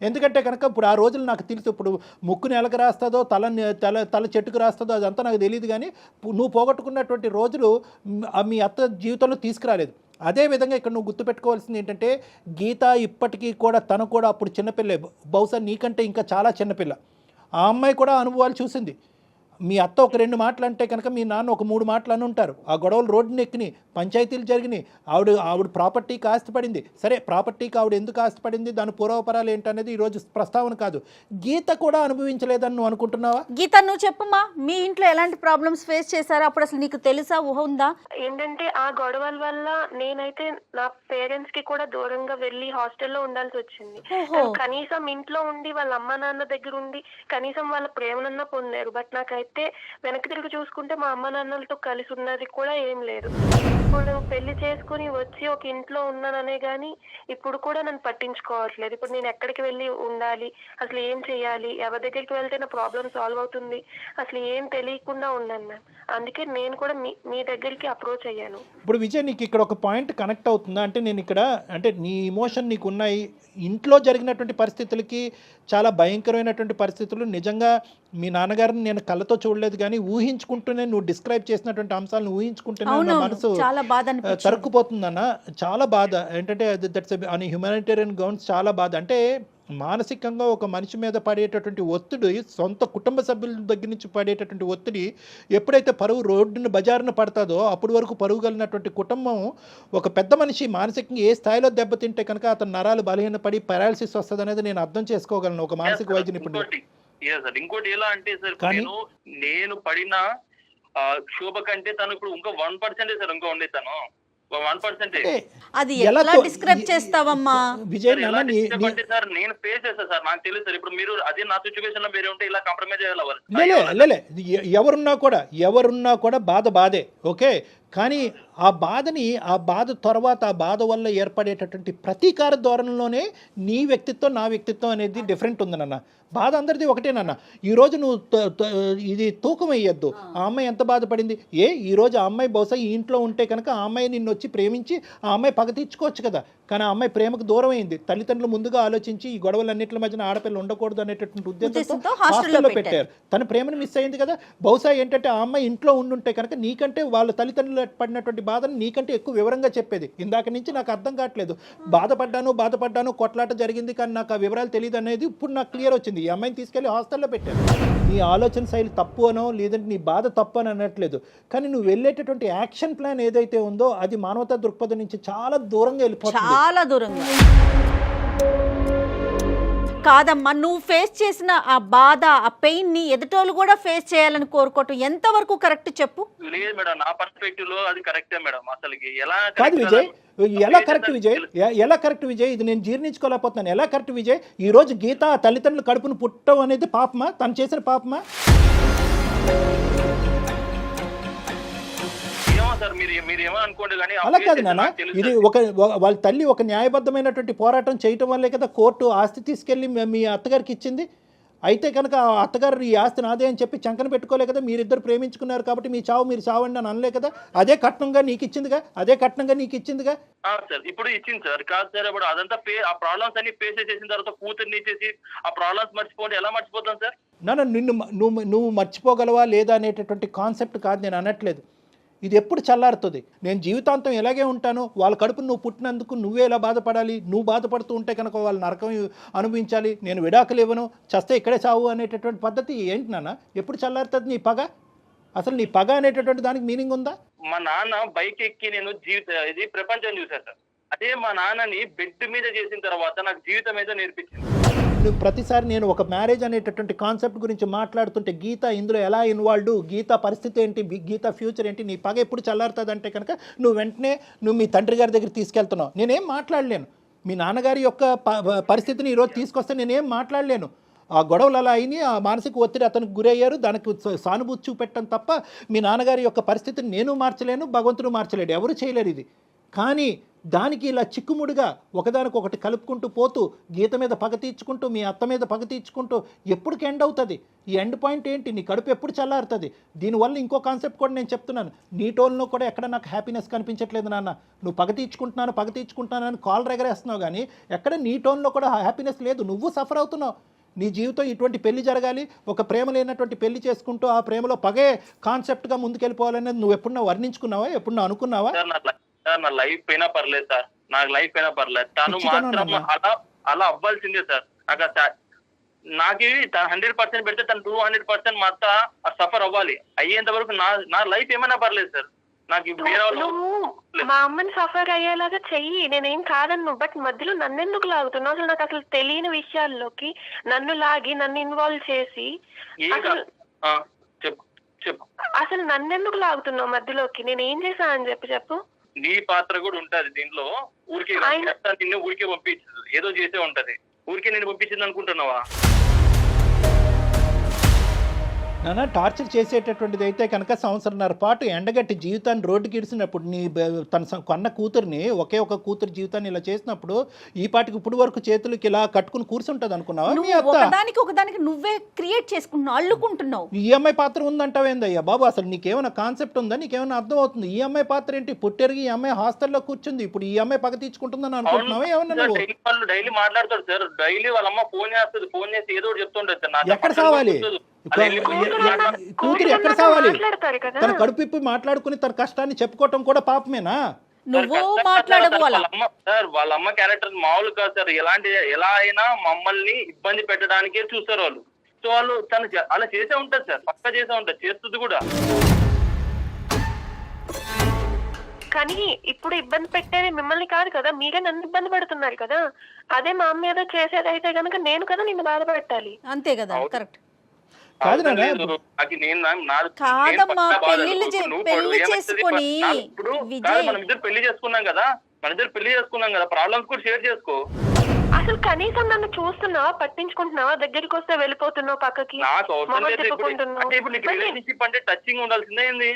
ఎందుకంటే కనుక ఇప్పుడు ఆ రోజులు నాకు తెలుసు. ఇప్పుడు ముక్కు నెలకు రాస్తుందో తల చెట్టుకు రాస్తుందో అదంతా నాకు తెలియదు, కానీ నువ్వు పోగొట్టుకున్నటువంటి రోజులు మీ అత్త జీవితంలో తీసుకురాలేదు. అదేవిధంగా ఇక్కడ నువ్వు గుర్తుపెట్టుకోవాల్సింది ఏంటంటే, గీత ఇప్పటికీ కూడా తను కూడా అప్పుడు చిన్నపిల్లే, బహుశా నీకంటే ఇంకా చాలా చిన్నపిల్ల. ఆ అమ్మాయి కూడా అనుభవాలు చూసింది. మీ అత్త ఒక 2 మాటలు అంటే కనుక మీ నాన్న ఒక 3 మాటలు అని ఉంటారు. ఆ గొడవలు రోడ్డుని ఎక్కినాయి, పంచాయతీలు జరిగినాయి, ఆవిడ ప్రాపర్టీకి ఆస్తిపడింది. సరే, ప్రాపర్టీకి ఆవిడ ఎందుకు ఆస్తిపడింది, దాని పూర్వపరాలు ఏంటనేది ఈరోజు ప్రస్తావన కాదు. గీత కూడా అనుభవించలేదని నువ్వు అనుకుంటున్నావా? గీత, నువ్వు చెప్పమ్మా, మీ ఇంట్లో ఎలాంటి ప్రాబ్లమ్స్ ఫేస్ చేశారో అప్పుడు అసలు నీకు తెలుసా, ఊహ ఉందా? ఏంటంటే ఆ గొడవల వల్ల నేనైతే నా పేరెంట్స్ కి కూడా దూరంగా వెళ్ళి హాస్టల్లో ఉండాల్సి వచ్చింది. కనీసం ఇంట్లో ఉండి వాళ్ళ అమ్మ నాన్న దగ్గర ఉండి కనీసం వాళ్ళ ప్రేమనన్నా పొందారు. బట్ నాకైతే వెనక్కి తిరిగి చూసుకుంటే మా అమ్మ నాన్నలతో కలిసి ఉన్నది కూడా ఏం లేదు. ఇప్పుడు పెళ్లి చేసుకుని వచ్చి ఒక ఇంట్లో ఉన్నాననే గానీ ఇప్పుడు కూడా నన్ను పట్టించుకోవట్లేదు. ఇప్పుడు నేను ఎక్కడికి వెళ్ళి ఉండాలి, అసలు ఏం చేయాలి, ఎవరి దగ్గరికి వెళ్తే నా ప్రాబ్లం సాల్వ్ అవుతుంది, అసలు ఏం తెలియకుండా ఉన్నాను మ్యామ్. అందుకే నేను కూడా మీ దగ్గరికి అప్రోచ్ అయ్యాను. ఇప్పుడు విజయ్, నీకు ఇక్కడ ఒక పాయింట్ కనెక్ట్ అవుతుందా? అంటే నేను ఇక్కడ అంటే నీ ఇమోషన్ నీకు ఉన్నాయి, ఇంట్లో జరిగినటువంటి పరిస్థితులకి చాలా భయంకరమైనటువంటి పరిస్థితులు. నిజంగా మీ నాన్నగారిని నేను కళ్ళతో చూడలేదు కానీ ఊహించుకుంటూనే, నువ్వు డిస్క్రైబ్ చేసినటువంటి అంశాలను ఊహించుకుంటూనే నా మనసు తరుక్కుపోతుందన్న. చాలా బాధ. ఏంటంటే దట్స్ ఆన్ హ్యూమానిటేరియన్ గ్రౌండ్స్ చాలా బాధ. అంటే మానసికంగా ఒక మనిషి మీద పడేటటువంటి ఒత్తిడి, సొంత కుటుంబ సభ్యుల దగ్గర నుంచి పడేటటువంటి ఒత్తిడి ఎప్పుడైతే పరువు రోడ్డును బజారున పడతాదో అప్పటి వరకు పరువు కలిగినటువంటి కుటుంబం, ఒక పెద్ద మనిషి మానసికంగా ఏ స్థాయిలో దెబ్బతింటే కనుక అతని నరాలు బలహీనపడి పారాలసిస్ వస్తుంది అనేది నేను అర్థం చేసుకోగలను ఒక మానసిక వైద్య నిపుణుడు. ఇంకోటి ఎలా అంటే సార్, నేను పడిన శోభ కంటే తను ఇప్పుడు ఇంకా 1% సార్ ఇంకా ఉండే, తను 1%. అది ఎలా డిస్క్రైబ్ చేస్తావమ్మా విజయ్? సార్ నేను ఫేస్ చేస్తా సార్, నాకు తెలుసు సార్. ఇప్పుడు మీరు అదే నా సిచ్యువేషన్ లో మీరు ఉంటే ఇలా కాంప్రమైజ్ అయ్యేవారు. ఎవరున్నా కూడా బాధే, ఓకే. కానీ ఆ బాధ తర్వాత ఆ బాధ వల్ల ఏర్పడేటటువంటి ప్రతీకార ధోరణిలోనే నీ వ్యక్తిత్వం నా వ్యక్తిత్వం అనేది డిఫరెంట్ ఉందన్న. బాధ అందరిది ఒకటేనన్న. ఈరోజు నువ్వు ఇది తూకం వేయద్దు. ఆ అమ్మాయి ఎంత బాధపడింది, ఈరోజు ఆ అమ్మాయి బహుశా ఈ ఇంట్లో ఉంటే కనుక ఆ అమ్మాయి నిన్ను వచ్చి ప్రేమించి ఆ అమ్మాయి పగ తీర్చుకోవచ్చు కదా. కానీ ఆ అమ్మాయి ప్రేమకు దూరం అయింది. తల్లిదండ్రులు ముందుగా ఆలోచించి ఈ గొడవలన్నింటి మధ్యన ఆడపిల్ల ఉండకూడదు అనేటటువంటి ఉద్దేశంతో హాస్టల్లో పెట్టారు. తన ప్రేమను మిస్ అయింది కదా. బహుశా ఏంటంటే ఆ అమ్మాయి ఇంట్లో ఉండుంటే కనుక నీకంటే వాళ్ళ తల్లిదండ్రులు పడినటువంటి బాధను నీకంటే ఎక్కువ వివరంగా చెప్పేది. ఇందాక నుంచి నాకు అర్థం కావట్లేదు, బాధపడ్డాను, కొట్లాట జరిగింది కానీ నాకు ఆ వివరాలు తెలియదు అనేది ఇప్పుడు నాకు క్లియర్ వచ్చింది. ఈ అమ్మాయిని తీసుకెళ్లి హాస్టల్లో పెట్టారు. నీ ఆలోచన శైలి తప్పు అనో లేదంటే నీ బాధ తప్పు అని అనట్లేదు, కానీ నువ్వు వెళ్ళేటటువంటి యాక్షన్ ప్లాన్ ఏదైతే ఉందో అది మానవతా దృక్పథం నుంచి చాలా దూరంగా వెళ్ళిపోతుంది. చాలా దూరంగా కాదమ్మా, నువ్వు ఫేస్ చేసిన ఆ బాధ, ఆ పెయిన్ ని ఎదుటోళ్ళు కూడా ఫేస్ చేయాలని కోరుకోవటం ఎంతవరకు కరెక్ట్ చెప్పు? లేదు మేడం, నా పర్స్పెక్టివ్ లో అది కరెక్టే మేడం. అసలు ఎలా కాదు విజయ్, ఎలా కరెక్ట్ విజయ్? ఇది నేను జీర్ణించుకోలేకపోతున్నాను. ఎలా కరెక్ట్ విజయ్? ఈ రోజు గీత తల్లిదండ్రులు కడుపును పుట్టడం అనేది పాపమా? తను చేసిన పాపమా? అలా కాదు నాన్న, ఇది వాళ్ళ తల్లి ఒక న్యాయబద్ధమైనటువంటి పోరాటం చేయటం వల్లే కదా కోర్టు ఆస్తి తీసుకెళ్లి మీ అత్తగారికి ఇచ్చింది. అయితే కనుక ఆ అత్తగారు ఈ ఆస్తి నాదే అని చెప్పి చంకన పెట్టుకోలే కదా. మీరిద్దరు ప్రేమించుకున్నారు కాబట్టి మీ చావు మీరు చావండి అని అనలే కదా. అదే కట్నంగా నీకు ఇచ్చిందిగా. సార్ ఇప్పుడు ఇచ్చింది సార్. కాదు సార్, ఇప్పుడు అదంతా ఆ ప్రాబ్లమ్స్ అన్ని ఫేస్ చేసిన తర్వాత కూతుర్ని ఇచ్చేసి ఆ ప్రాబ్లమ్స్ మర్చిపోండి ఎలా మర్చిపోతాం సార్? నువ్వు మర్చిపోగలవా లేదా అనేటటువంటి కాన్సెప్ట్ కాదు నేను అనట్లేదు. ఇది ఎప్పుడు చల్లారుతుంది? నేను జీవితాంతం ఎలాగే ఉంటాను, వాళ్ళ కడుపు నువ్వు పుట్టినందుకు నువ్వే ఎలా బాధపడాలి, నువ్వు బాధపడుతూ ఉంటే కనుక వాళ్ళ నరకం అనుభవించాలి, నేను విడాకులు ఇవ్వను, చస్తే ఇక్కడే చావు అనేటటువంటి పద్ధతి ఏంటి నాన్న? ఎప్పుడు చల్లారుతుంది నీ పగ? అసలు నీ పగ అనేటటువంటి దానికి మీనింగ్ ఉందా? మా నాన్న బైక్ ఎక్కి నేను ఇది ప్రపంచం చూశాను సార్. అదే మా నాన్నని బెడ్ మీద చేసిన తర్వాత నాకు జీవితం ఏదో నేర్పించింది. నువ్వు ప్రతిసారి నేను ఒక మ్యారేజ్ అనేటటువంటి కాన్సెప్ట్ గురించి మాట్లాడుతుంటే గీత ఇందులో ఎలా ఇన్వాల్వ్డ్, గీత పరిస్థితి ఏంటి, గీత ఫ్యూచర్ ఏంటి, నీ పగ ఎప్పుడు చల్లారుతుంది అంటే కనుక నువ్వు వెంటనే మీ తండ్రి గారి దగ్గర తీసుకెళ్తున్నావు. నేనేం మాట్లాడలేను. మీ నాన్నగారి యొక్క పరిస్థితిని ఈరోజు తీసుకొస్తే నేనేం మాట్లాడలేను. ఆ గొడవలు అలా అయినాయి, ఆ మానసిక ఒత్తిడి అతనికి గురయ్యారు, దానికి సానుభూతి చూపెట్టడం తప్ప మీ నాన్నగారి యొక్క పరిస్థితిని నేను మార్చలేను, భగవంతుడు మార్చలేడు, ఎవరు చేయలేరు ఇది. కానీ దానికి ఇలా చిక్కుముడిగా ఒకదానికొకటి కలుపుకుంటూ పోతూ గీత మీద పగ తీర్చుకుంటూ మీ అత్త మీద పగ తీర్చుకుంటూ ఎప్పటికి ఎండ్ అవుతుంది? ఈ ఎండ్ పాయింట్ ఏంటి? నీ కడుపు ఎప్పుడు చల్లారుతుంది? దీనివల్ల ఇంకో కాన్సెప్ట్ కూడా నేను చెప్తున్నాను. నీ టోన్లో కూడా ఎక్కడ నాకు హ్యాపీనెస్ కనిపించట్లేదు నాన్న. నువ్వు పగ తీర్చుకుంటున్నాను అని కాల్ ఎగరేస్తున్నావు కానీ ఎక్కడ నీ టోన్లో కూడా హ్యాపీనెస్ లేదు. నువ్వు సఫర్ అవుతున్నావు. నీ జీవితం ఇటువంటి పెళ్లి జరగాలి, ఒక ప్రేమ లేనటువంటి పెళ్లి చేసుకుంటూ ఆ ప్రేమలో పగే కాన్సెప్ట్గా ముందుకెళ్ళిపోవాలనేది నువ్వు ఎప్పుడన్నా వర్ణించుకున్నావా, ఎప్పుడన్నా అనుకున్నావా? సార్ నా లైఫ్ అయినా పర్లేదు సార్, నాకు లైఫ్ అయినా పర్లేదు, తను మాత్రం అలా అవ్వాల్సిందే సార్. నాకు నాకు 100% పెడితే తను 200% మా అత్త సఫర్ అవ్వాలి. అయ్యేంత వరకు నా లైఫ్ ఏమైనా పర్లేదు సార్. నాకు వేరే నువ్వు మా అమ్మని సఫర్ అయ్యేలాగా చెయ్యి, నేనేం కాదన్ను. బట్ మధ్యలో నన్ను ఎందుకు లాగుతున్నావు? అసలు నాకు అసలు తెలియని విషయాల్లోకి నన్ను లాగి నన్ను ఇన్వాల్వ్ చేసి చెప్పు అసలు నన్ను ఎందుకు లాగుతున్నావు మధ్యలోకి? నేను ఏం చేశాను అని చెప్పు. నీ పాత్ర కూడా ఉంటది దీంట్లో. ఊరికే నిన్ను ఊరికే పంపించదు, ఏదో చేసే ఉంటది. ఊరికే నేను పంపించింది అనుకుంటున్నావా? నాన్న టార్చర్ చేసేటటువంటిది అయితే కనుక సంవత్సరంన్నర పాటు ఎండగట్టి జీవితాన్ని రోడ్డుకి ఇడిసినప్పుడు తన కొన్న కూతుర్ని ఒకే ఒక కూతురు జీవితాన్ని ఇలా చేసినప్పుడు ఈ పాటికి ఇప్పుడు వరకు చేతులకి ఇలా కట్టుకుని కూర్చుంటది అనుకున్నావా? ఒకదానికి నువ్వే క్రియేట్ చేసుకుంటున్నావు, అల్లుకుంటున్నావు. ఈఎంఐ పాత్ర ఉందంటావేందయ్యా బాబు? అసలు నీకేమైనా కాన్సెప్ట్ ఉందా? నీకేమైనా అర్థం అవుతుంది? ఈఎంఐ పాత్ర ఏంటి? పుట్టెరిగి ఈ అమ్మాయి హాస్టల్లో కూర్చుంది, ఇప్పుడు ఈఎంఐ పగ తీర్చుకుంటుందని అనుకుంటున్నావా? ఏమన్నా డైలీ మాట్లాడతాడు సార్. డైలీ వాళ్ళ అమ్మ ఫోన్ చేస్తుంది, ఫోన్ చేసి ఏదో చెప్తుంటది. ఎక్కడ సావాలి కూతురు? ఎక్కడ సావాలి? తన కడుపు మాట్లాడుకుని తన కష్టాన్ని చెప్పుకోవటం కూడా పాపమేనా? నువ్వు మాట్లాడవు. వాళ్ళ అమ్మ క్యారెక్టర్ మామూలు కాదు సార్. ఎలా అయినా మమ్మల్ని ఇబ్బంది పెట్టడానికే చూస్తారు వాళ్ళు. సో వాళ్ళు తను అలా చేసే ఉంటది సార్, పక్క చేసే ఉంటది, చేస్తుంది కూడా. కానీ ఇప్పుడు ఇబ్బంది పెట్టేది మిమ్మల్ని కాదు కదా, మీరే నన్ను ఇబ్బంది పెడుతున్నారు కదా. అదే మా అమ్మ ఏదో చేసేది అయితే కనుక నేను కదా నిన్ను బాధపెట్టాలి. అంతే కదా, కరెక్ట్ కాదు. మనం ఇద్దరు పెళ్లి చేసుకున్నాం కదా, ప్రాబ్లమ్స్ కూడా షేర్ చేసుకో. అసలు కనీసం నన్ను చూస్తున్నావా, పట్టించుకుంటున్నావా? దగ్గరికి వస్తే వెళ్ళిపోతున్నావు పక్కకి. నాకు అవసరం లేదు. ఇప్పుడు నీకు రిలేషన్షిప్ అంటే టచింగ్ ఉండాల్సిందే ఏంది?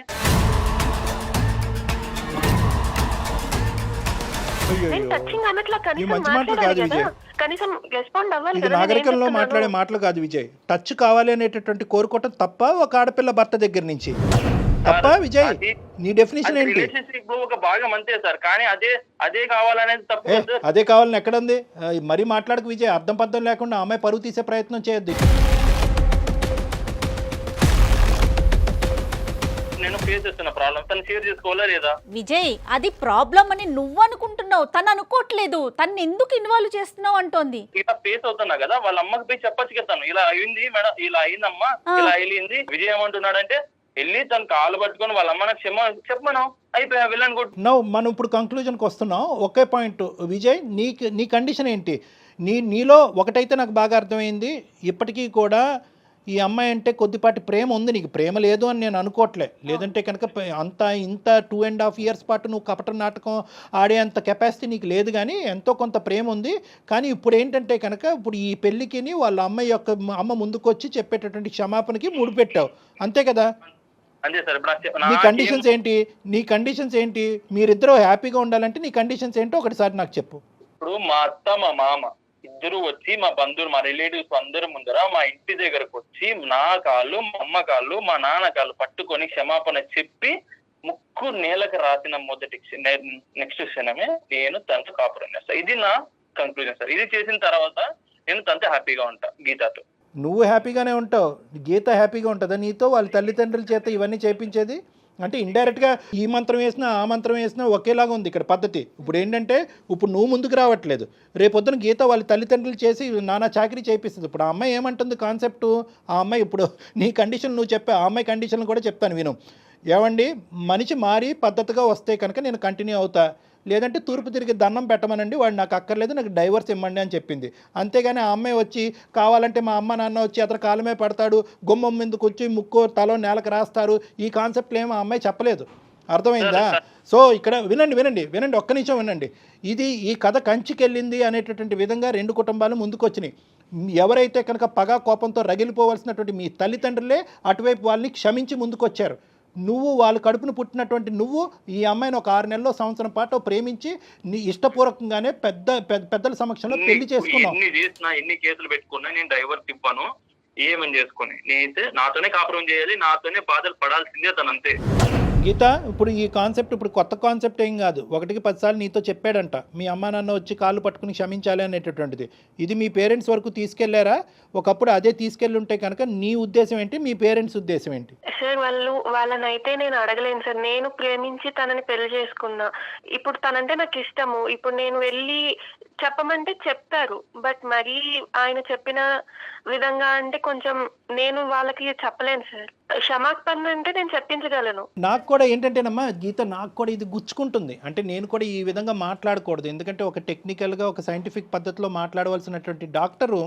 ఇది నాగరికంలో మాట్లాడే మాటలు కాదు విజయ్. టచ్ కావాలి అనేటటువంటి కోరుకోవటం తప్ప ఒక ఆడపిల్ల భర్త దగ్గర నుంచి తప్ప? విజయ్ నీ డెఫినేషన్ ఏంటి? ఒక భాగం అంతే సార్, కానీ అదే కావాలనేది తప్పు. అదే కావాలని ఎక్కడుంది? మరీ మాట్లాడకు విజయ్. అర్థం పర్థం లేకుండా అమ్మాయి పరువు తీసే ప్రయత్నం చేయొద్దు. విజయ్ అది ప్రాబ్లం అని నువ్వు అనుకుంటున్నావు, తను అనుకోవట్లేదు. తను ఎందుకు ఇన్వాల్వ్ చేస్తున్నావు అంటోంది. ఇలా ఫేస్ అవుతున్నా కదా, వాళ్ళ అమ్మకి పోయి చెప్పచ్చు కదా, ఇలా అయింది మేడం, ఇలా అయిందమ్మా, ఇలా అయింది. విజయ్ ఏమంటున్నాడంటే వెళ్ళి తను కాలు పట్టుకొని వాళ్ళ అమ్మ నాకు చెప్పమను, అయిపోయా వెళ్ళని కూడా. మనం ఇప్పుడు కంక్లూజన్కి వస్తున్నాం. ఒకే పాయింట్ విజయ్, నీ కండిషన్ ఏంటి? నీలో ఒకటైతే నాకు బాగా అర్థమైంది, ఇప్పటికీ కూడా ఈ అమ్మాయి అంటే కొద్దిపాటి ప్రేమ ఉంది. నీకు ప్రేమ లేదు అని నేను అనుకోవట్లే. లేదంటే కనుక ఇంత 2.5 years పాటు నువ్వు కపట నాటకం ఆడే అంత కెపాసిటీ నీకు లేదు, కానీ ఎంతో కొంత ప్రేమ ఉంది. కానీ ఇప్పుడు ఏంటంటే కనుక ఇప్పుడు ఈ పెళ్ళికి వాళ్ళ అమ్మాయి యొక్క అమ్మ ముందుకు వచ్చి చెప్పేటటువంటి క్షమాపణకి ముడిపెట్టావు, అంతే కదా? నీ కండిషన్స్ ఏంటి? మీరిద్దరూ హ్యాపీగా ఉండాలంటే నీ కండిషన్స్ ఏంటో ఒకటిసారి నాకు చెప్పు. ఇప్పుడు మా అత్త మా మామ ఇద్దరు వచ్చి మా బంధువులు మా రిలేటివ్స్ అందరి ముందర మా ఇంటి దగ్గరకు వచ్చి నా కాళ్ళు, మా అమ్మ కాళ్ళు, మా నాన్న కాళ్ళు పట్టుకొని క్షమాపణ చెప్పి ముక్కు నేలకు రాసిన నెక్స్ట్ క్షణమే నేను తనతో కాపురం చేస్తాను. ఇది నా కంక్లూజన్ సార్. ఇది చేసిన తర్వాత నేను తనతో హ్యాపీగా ఉంటా. గీతతో నువ్వు హ్యాపీగానే ఉంటావు, గీత హ్యాపీగా ఉంటుందా నీతో? వాళ్ళ తల్లిదండ్రుల చేత ఇవన్నీ చేయించేది అంటే ఇండైరెక్ట్గా ఈ మంత్రం వేసినా ఆ మంత్రం వేసినా ఒకేలాగా ఉంది ఇక్కడ పద్ధతి. ఇప్పుడు ఏంటంటే ఇప్పుడు నువ్వు ముందుకు రావట్లేదు, రేపొద్దున గీత వాళ్ళ తల్లిదండ్రులు చేసి నానా చాకరీ చేపిస్తుంది. ఇప్పుడు ఆ అమ్మాయి ఏమంటుంది కాన్సెప్టు? ఆ అమ్మాయి ఇప్పుడు నీ కండిషన్ నువ్వు చెప్పే, ఆ అమ్మాయి కండిషన్ కూడా చెప్తాను విను. ఏమండి, మనిషి మారి పద్ధతిగా వస్తే కనుక నేను కంటిన్యూ అవుతా, లేదంటే తూర్పు తిరిగి దండం పెట్టమనండి, వాడు నాకు అక్కర్లేదు, నాకు డైవర్స్ ఇవ్వండి అని చెప్పింది. అంతేగాని ఆ అమ్మాయి వచ్చి కావాలంటే మా అమ్మ నాన్న వచ్చి అతను కాలమే పడతాడు, గుమ్మం మీదకి వచ్చి ముక్కు తలో నేలకు రాస్తారు, ఈ కాన్సెప్ట్లు ఏమో ఆ అమ్మాయి చెప్పలేదు. అర్థమైందా? సో ఇక్కడ వినండి, ఒక్క నిమిషం వినండి. ఈ కథ కంచికెళ్ళింది అనేటటువంటి విధంగా రెండు కుటుంబాలు ముందుకు వచ్చినాయి. ఎవరైతే కనుక పగా కోపంతో రగిలిపోవలసినటువంటి మీ తల్లిదండ్రులే అటువైపు వాళ్ళని క్షమించి ముందుకు వచ్చారు. నువ్వు వాళ్ళ కడుపును పుట్టినటువంటి నువ్వు ఈ అమ్మాయిని ఒక 6 నెలల్లో సంవత్సరం పాటు ప్రేమించి నీ ఇష్టపూర్వకంగానే పెద్దల సమక్షంలో పెళ్లి చేసుకున్నావు. ఎన్ని కేసులు పెట్టుకున్నా నేను డైవర్స్ ఇవ్వను, ఏమని చేసుకుని నేనైతే నాతోనే కాపురం చేయాలి, నాతోనే బాధలు పడాల్సిందే తనంతే. గీత, ఇప్పుడు ఈ కాన్సెప్ట్ ఇప్పుడు కొత్త కాన్సెప్ట్ ఏం కాదు. 1కి 10 సార్లు నీతో చెప్పాడంట, మీ అమ్మా నాన్న వచ్చి కాళ్ళు పట్టుకుని క్షమించాలి అనేటటువంటిది. ఇది మీ పేరెంట్స్ వరకు తీసుకెళ్లారా? ఒకప్పుడు అదే తీసుకెళ్ళి ఉంటే కనుక నీ ఉద్దేశం ఏంటి, మీ పేరెంట్స్ ఉద్దేశం ఏంటి? సార్ వాళ్ళనైతే నేను అడగలేను సార్. నేను ప్రేమించి తనని పెళ్లి చేసుకున్నా. ఇప్పుడు తనంటే నాకు ఇష్టము. ఇప్పుడు నేను వెళ్ళి చెప్పమంటే చెప్తారు. బట్ మరీ ఆయన చెప్పిన విధంగా అంటే కొంచెం నేను వాళ్ళకి చెప్పలేను సార్. క్షమాపణ అంటే నేను చెప్పించగలను. నాకు కూడా ఏంటంటేనమ్మా గీత, నాకు కూడా ఇది గుచ్చుకుంటుంది. అంటే నేను కూడా ఈ విధంగా మాట్లాడకూడదు. ఎందుకంటే ఒక టెక్నికల్గా ఒక సైంటిఫిక్ పద్ధతిలో మాట్లాడవలసినటువంటి డాక్టరు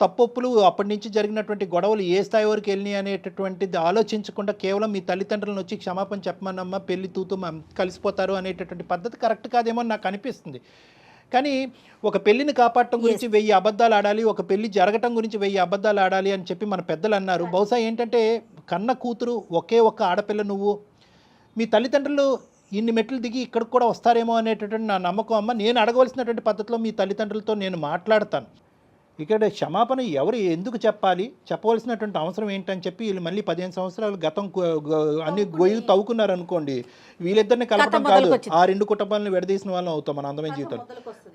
తప్పొప్పులు అప్పటి నుంచి జరిగినటువంటి గొడవలు ఏ స్థాయి వరకు వెళ్ళినాయి అనేటటువంటిది ఆలోచించకుండా కేవలం మీ తల్లిదండ్రులను వచ్చి క్షమాపణ చెప్పమన్నమ్మా, పెళ్లి తూతూ కలిసిపోతారు అనేటటువంటి పద్ధతి కరెక్ట్ కాదేమో అని నాకు అనిపిస్తుంది. కానీ ఒక పెళ్లిని కాపాడటం గురించి 1000 అబద్ధాలు ఆడాలి, ఒక పెళ్లి జరగటం గురించి 1000 అబద్ధాలు ఆడాలి అని చెప్పి మన పెద్దలు అన్నారు. బహుశా ఏంటంటే కన్న కూతురు ఒకే ఒక్క ఆడపిల్ల నువ్వు, మీ తల్లిదండ్రులు ఇన్ని మెట్లు దిగి ఇక్కడికి కూడా వస్తారేమో అనేటటువంటి నా నమ్మకం. అమ్మ, నేను అడగవలసినటువంటి పద్ధతిలో మీ తల్లిదండ్రులతో నేను మాట్లాడతాను. ఇక్కడ క్షమాపణ ఎవరు ఎందుకు చెప్పాలి, చెప్పవలసినటువంటి అవసరం ఏంటని చెప్పి వీళ్ళు మళ్ళీ 15 సంవత్సరాలు గతం అన్ని గొయ్యి తవ్వుకున్నారు అనుకోండి, వీళ్ళిద్దరిని కలపడం కాదు, ఆ 2 కుటుంబాలను విడదీసిన వాళ్ళం అవుతాం మన అందమైన జీవితం.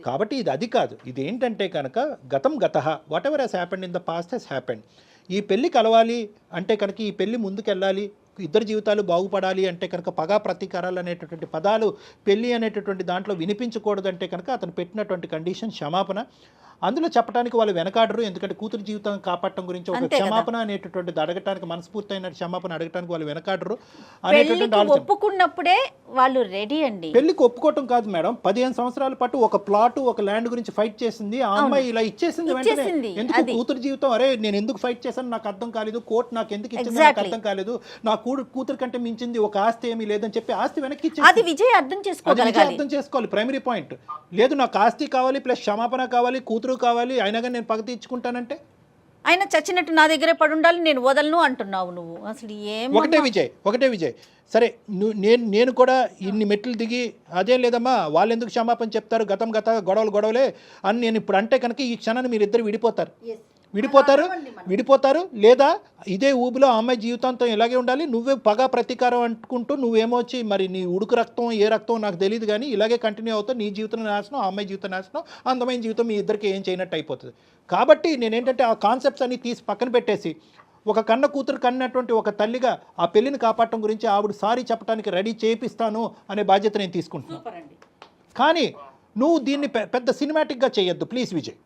కాబట్టి అది కాదు. ఇది ఏంటంటే కనుక గతం గతః, whatever has happened in the past has happened. ఈ పెళ్లి కలవాలి అంటే కనుక, ఈ పెళ్లి ముందుకెళ్ళాలి, ఇద్దరు జీవితాలు బాగుపడాలి అంటే కనుక పగా ప్రతీకారాలు అనేటటువంటి పదాలు పెళ్లి అనేటటువంటి దాంట్లో వినిపించకూడదంటే కనుక అతను పెట్టినటువంటి కండిషన్ క్షమాపణ. అందులో చెప్పడానికి వాళ్ళు వెనకాడరు. ఎందుకంటే కూతురు జీవితం కాపాడటం గురించి ఒక క్షమాపణ అనేటటువంటిది అడగటానికి, మనస్ఫూర్తయిన క్షమాపణ అడగటానికి వాళ్ళు వెనకాడరు అనేటటువంటి ఆలోచన. ఒప్పుకున్నప్పుడే వాళ్ళు రెడీ అండి. పెళ్లికి ఒప్పుకోవటం కాదు మేడం, 15 సంవత్సరాల పాటు ఒక ప్లాట్, ఒక ల్యాండ్ గురించి ఫైట్ చేసింది ఆ అమ్మాయి, ఇలా ఇచ్చేసింది వెంటనే. ఎందుకు కూతురు జీవితం, అరే నేను ఎందుకు ఫైట్ చేశాను నాకు అర్థం కాలేదు, కోర్టు నాకు ఎందుకు ఇచ్చింది నాకు అర్థం కాలేదు, నా కూతురు కంటే మించింది ఒక ఆస్తి ఏమీ లేదని చెప్పి ఆస్తి వెనక్కి ఇచ్చేసి, అది విజయ్ అర్థం చేసుకోవాలి. ప్రైమరీ పాయింట్ లేదు, నాకు ఆస్తి కావాలి ప్లస్ క్షమాపణ కావాలి, కూతురు కావాలి, అయినా కానీ నేను పగ తీర్చుకుంటానంటే ఆయన చచ్చినట్టు నా దగ్గరే పడి ఉండాలి, నేను వదలను అంటున్నావు నువ్వు. అసలు ఒకటే విజయ్ సరే, నేను కూడా ఇన్ని మెట్లు దిగి అదే లేదమ్మా వాళ్ళు ఎందుకు క్షమాపణ చెప్తారు, గతం గొడవలే అని నేను ఇప్పుడు అంటే కనుక ఈ క్షణాన్ని మీరు ఇద్దరు విడిపోతారు లేదా ఇదే ఊబిలో ఆ అమ్మాయి జీవితాంతం ఇలాగే ఉండాలి, నువ్వే పగా ప్రతీకారం అంటుకుంటూ నువ్వేమొచ్చి మరి నీ ఉడుకు రక్తం ఏ రక్తం నాకు తెలియదు కానీ ఇలాగే కంటిన్యూ అవుతావు, నీ జీవితం నాశనం, ఆ అమ్మాయి జీవితం నాశనం, అందమైన జీవితం మీ ఇద్దరికి ఏం చేయనట్టు అయిపోతుంది. కాబట్టి నేనేంటంటే ఆ కాన్సెప్ట్స్ అన్ని తీసి పక్కన పెట్టేసి ఒక కన్న కూతురు కన్నటువంటి ఒక తల్లిగా ఆ పెళ్లిని కాపాడటం గురించి ఆవిడ సారీ చెప్పడానికి రెడీ చేపిస్తాను అనే బాధ్యత నేను తీసుకుంటున్నాను. కానీ నువ్వు దీన్ని పెద్ద సినిమాటిక్గా చేయొద్దు ప్లీజ్ విజయ్,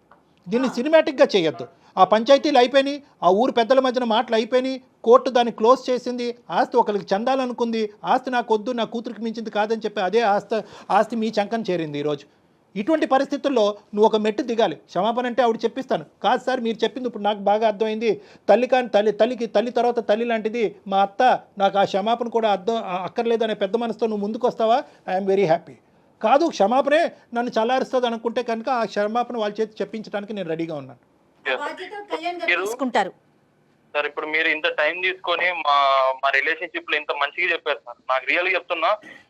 దీన్ని సినిమాటిక్గా చేయొద్దు. ఆ పంచాయతీలు అయిపోయినాయి, ఆ ఊరు పెద్దల మధ్యన మాటలు అయిపోయినాయి, కోర్టు దాన్ని క్లోజ్ చేసింది, ఆస్తి ఒకరికి చెందాలనుకుంది, ఆస్తి నాకు వద్దు, నా కూతురికి మించింది కాదని చెప్పి అదే ఆస్తి మీ చంకన చేరింది ఈరోజు. ఇటువంటి పరిస్థితుల్లో నువ్వు ఒక మెట్టు దిగాలి. క్షమాపణ అంటే ఆవిడ చెప్పిస్తాను కాదు సార్, మీరు చెప్పింది ఇప్పుడు నాకు బాగా అర్థమైంది, తల్లి తర్వాత తల్లి లాంటిది మా అత్త, నాకు ఆ క్షమాపణ కూడా అక్కర్లేదు అనే పెద్ద మనసుతో నువ్వు ముందుకు వస్తావా, ఐఎమ్ వెరీ హ్యాపీ. కాదు క్షమాపణే నన్ను చల్లారుస్తుంది అనుకుంటే కనుక ఆ క్షమాపణ వాళ్ళ చేతి చెప్పించడానికి నేను రెడీగా ఉన్నాను. తీసుకుంటారు సార్. ఇప్పుడు మీరు ఇంత టైం తీసుకొని మా రిలేషన్షిప్ లో ఇంత మంచిగా చెప్పారు సార్. నాకు రియల్ గా చెప్తున్నా,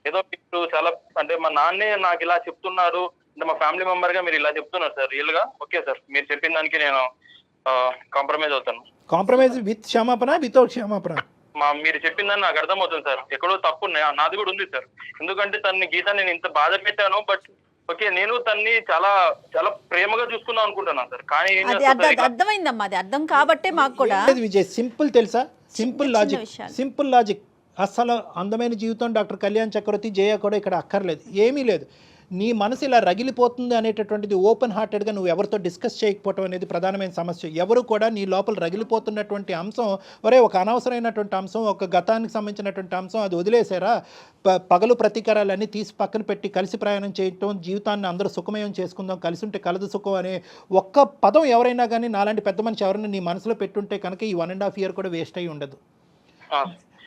ఏదో మీరు చాలా అంటే మా నాన్నే నాకు ఇలా చెప్తున్నారు అంటే మా ఫ్యామిలీ మెంబర్ గా మీరు ఇలా చెప్తున్నారు సార్. రియల్ గా ఓకే సార్, మీరు చెప్పిన దానికి నేను కాంప్రమైజ్ అవుతాను. కాంప్రమైజ్ విత్ క్షమాపణ, వితౌట్ క్షమాపణ? మీరు చెప్పిందని నాకు అర్థమవుతుంది సార్, ఎక్కడో తప్పు నాది కూడా ఉంది సార్. ఎందుకంటే గీత నేను ఇంత బాధ పెట్టాను, బట్ ఓకే నేను తన్ని చాలా చాలా ప్రేమగా చూసుకుందాం అనుకుంటున్నాను సార్. కానీ అర్థమైందమ్మా, అది అర్థం కాబట్టే మాకు కూడా విజయ్ సింపుల్ తెలుసా, సింపుల్ లాజిక్. అసలు అందమైన జీవితం డాక్టర్ కళ్యాణ్ చక్రవర్తి, జయ కూడా ఇక్కడ అక్కర్లేదు, ఏమీ లేదు. నీ మనసు ఇలా రగిలిపోతుంది అనేటటువంటిది ఓపెన్ హార్టెడ్గా నువ్వు ఎవరితో డిస్కస్ చేయకపోవటం అనేది ప్రధానమైన సమస్య. ఎవరు కూడా నీ లోపల రగిలిపోతున్నటువంటి అంశం, ఒక అనవసరమైనటువంటి అంశం, ఒక గతానికి సంబంధించినటువంటి అంశం, అది వదిలేసారా, పగలు ప్రతీకారాలన్నీ తీసి పక్కన పెట్టి కలిసి ప్రయాణం చేయటం, జీవితాన్ని అందరూ సుఖమయం చేసుకుందాం, కలిసి ఉంటే కలదు సుఖం అనే ఒక్క పదం ఎవరైనా కానీ నాలాంటి పెద్ద మనిషి ఎవరైనా నీ మనసులో పెట్టుంటే కనుక ఈ 1.5 year కూడా వేస్ట్ అయ్యి ఉండదు.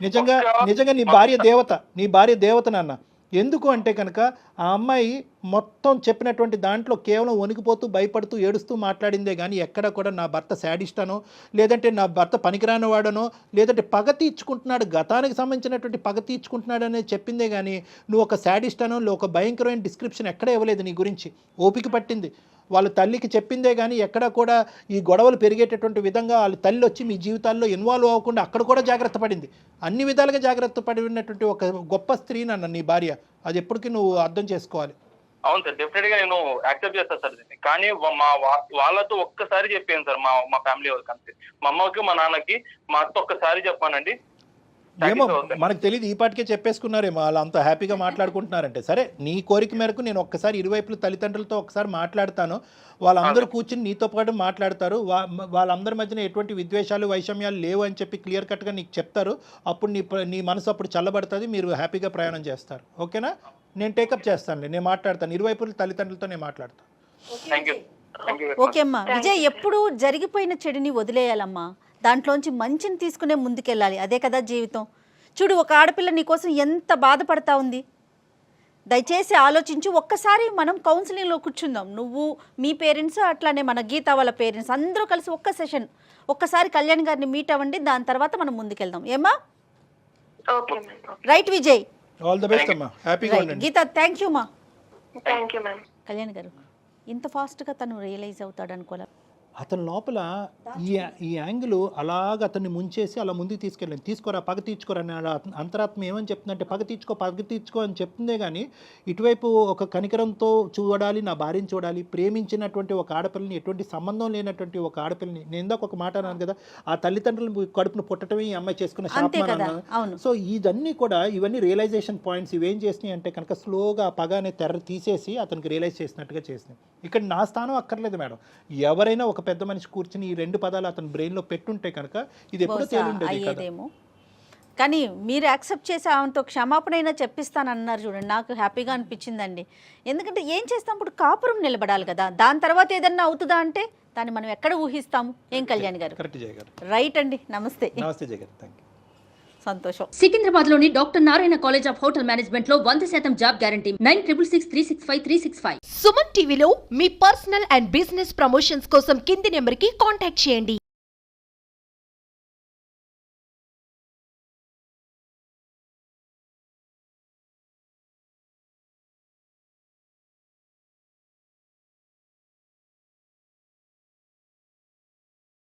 నిజంగా నీ భార్య దేవత నాన్న. ఎందుకు అంటే కనుక ఆ అమ్మాయి మొత్తం చెప్పినటువంటి దాంట్లో కేవలం వణికిపోతూ భయపడుతూ ఏడుస్తూ మాట్లాడిందే కానీ ఎక్కడ కూడా నా భర్త శాడిస్టానో, లేదంటే నా భర్త పనికిరాని వాడనో, లేదంటే పగ తీర్చుకుంటున్నాడు, గతానికి సంబంధించినటువంటి పగ తీర్చుకుంటున్నాడు అనేది చెప్పిందే కానీ నువ్వు ఒక శాడిస్టానో, ఒక భయంకరమైన డిస్క్రిప్షన్ ఎక్కడ ఇవ్వలేదు నీ గురించి. ఓపిక పట్టింది, వాళ్ళ తల్లికి చెప్పిందే కానీ ఎక్కడ కూడా ఈ గొడవలు పెరిగేటటువంటి విధంగా వాళ్ళ తల్లి వచ్చి మీ జీవితాల్లో ఇన్వాల్వ్ అవ్వకుండా అక్కడ కూడా జాగ్రత్త పడింది. అన్ని విధాలుగా జాగ్రత్త పడినటువంటి ఒక గొప్ప స్త్రీ నన్ను నీ భార్య, అది ఎప్పటికీ నువ్వు అర్థం చేసుకోవాలి. అవును సార్, డెఫినెట్ గా నేను యాక్సెప్ట్ చేస్తాను సార్ దీన్ని. కానీ వాళ్ళతో ఒక్కసారి చెప్పాను సార్, మా ఫ్యామిలీ వాళ్ళకి అంతే. మా అమ్మకి మా నాన్నకి మా అత్త ఒక్కసారి చెప్పానండి. ఏమో మనకు తెలియదు, ఈ పాటికే చెప్పేసుకున్నారేమో, వాళ్ళు అంత హ్యాపీగా మాట్లాడుకుంటున్నారంటే. సరే, నీ కోరిక మేరకు నేను ఒక్కసారి ఇరువైపుల తల్లిదండ్రులతో ఒకసారి మాట్లాడతాను. వాళ్ళందరూ కూర్చుని నీతో పాటు మాట్లాడతారు. వాళ్ళందరి మధ్యన ఎటువంటి విద్వేషాలు వైషమ్యాలు లేవు అని చెప్పి క్లియర్ కట్గా నీకు చెప్తారు. అప్పుడు నీ మనసు అప్పుడు చల్లబడుతుంది, మీరు హ్యాపీగా ప్రయాణం చేస్తారు. ఓకేనా? నేను టేకప్ చేస్తాను, నేను మాట్లాడతాను. ఇరువైపుల తల్లిదండ్రులతో నేను మాట్లాడతాను. ఓకే అమ్మా. విజయ్, ఎప్పుడు జరిగిపోయిన చెడుని వదిలేయాలమ్మా, దాంట్లోంచి మంచిని తీసుకునే ముందుకెళ్ళాలి. అదే కదా జీవితం. చూడు, ఒక ఆడపిల్ల నీకోసం ఎంత బాధపడతా ఉంది. దయచేసి ఆలోచించు. ఒక్కసారి మనం కౌన్సిలింగ్లో కూర్చుందాం. నువ్వు, మీ పేరెంట్స్, అట్లానే మన గీత వాళ్ళ పేరెంట్స్ అందరూ కలిసి ఒక్క సెషన్ ఒక్కసారి కళ్యాణ్ గారిని మీట్ అవ్వండి. దాని తర్వాత మనం ముందుకెళ్దాం. ఏమా? Right Vijay, all the best అమ్మా, హ్యాపీగా ఉండండి. గీత, థ్యాంక్ యూ మా. Thank you ma'am. Kalyan garu, ఇంత ఫాస్ట్గా తను రియలైజ్ అవుతాడు అనుకోలే. అతని లోపల ఈ యాంగిల్ అలాగ అతన్ని ముంచేసి అలా ముందుకు తీసుకెళ్ళండి. తీసుకోరా, పగ తీర్చుకోరా అని అంతరాత్మ ఏమని చెప్తుందంటే పగ తీర్చుకో అని చెప్తుందే కానీ ఇటువైపు ఒక కనికరంతో చూడాలి, నా భార్యని చూడాలి. ప్రేమించినటువంటి ఒక ఆడపిల్లని, ఎటువంటి సంబంధం లేనటువంటి ఒక ఆడపిల్లని, నేను ఇందాక ఒక మాట అన్నాను కదా, ఆ తల్లిదండ్రులు కడుపును పుట్టడమే ఈ అమ్మాయి చేసుకున్న శాపం. సో ఇదన్నీ కూడా, ఇవన్నీ రియలైజేషన్ పాయింట్స్. ఇవేం చేసినాయి అంటే కనుక స్లోగా ఆ పగ అనే తెర తీసేసి అతనికి రియలైజ్ చేసినట్టుగా చేసినాయి. ఇక్కడ నా స్థానం అక్కర్లేదు మేడం. ఎవరైనా ఒక పెద్ద మనిషి కూర్చుని ఈ రెండు పదాలు అతని బ్రెయిన్లో పెట్టుంటే కనుక ఇది ఎప్పుడో తేలిండేదేమో. కానీ మీరు యాక్సెప్ట్ చేసి ఆమెతో క్షమాపణ అయినా చెప్పిస్తానన్నారు చూడండి, నాకు హ్యాపీగా అనిపించిందండి. ఎందుకంటే ఏం చేస్తాం, ఇప్పుడు కాపురం నిలబడాలి కదా, దాని తర్వాత ఏదన్నా అవుతుందా అంటే దాన్ని మనం ఎక్కడ ఊహిస్తాము? ఏం కళ్యాణ్ గారు? కరెక్ట్ జయ గారు. రైట్ అండి. నమస్తే. నమస్తే జయ గారు, థ్యాంక్ యూ. సంతోషం. సికింద్రాబాద్ లోని doctor Narayana college of hotel management లో 100% జాబ్ గ్యారంటీ. 966365365365. సుమన్ టీవీలో మీ పర్సనల్ అండ్ బిజినెస్ ప్రమోషన్స్ కోసం కింది నెంబర్ కి కాంటాక్ట్ చేయండి.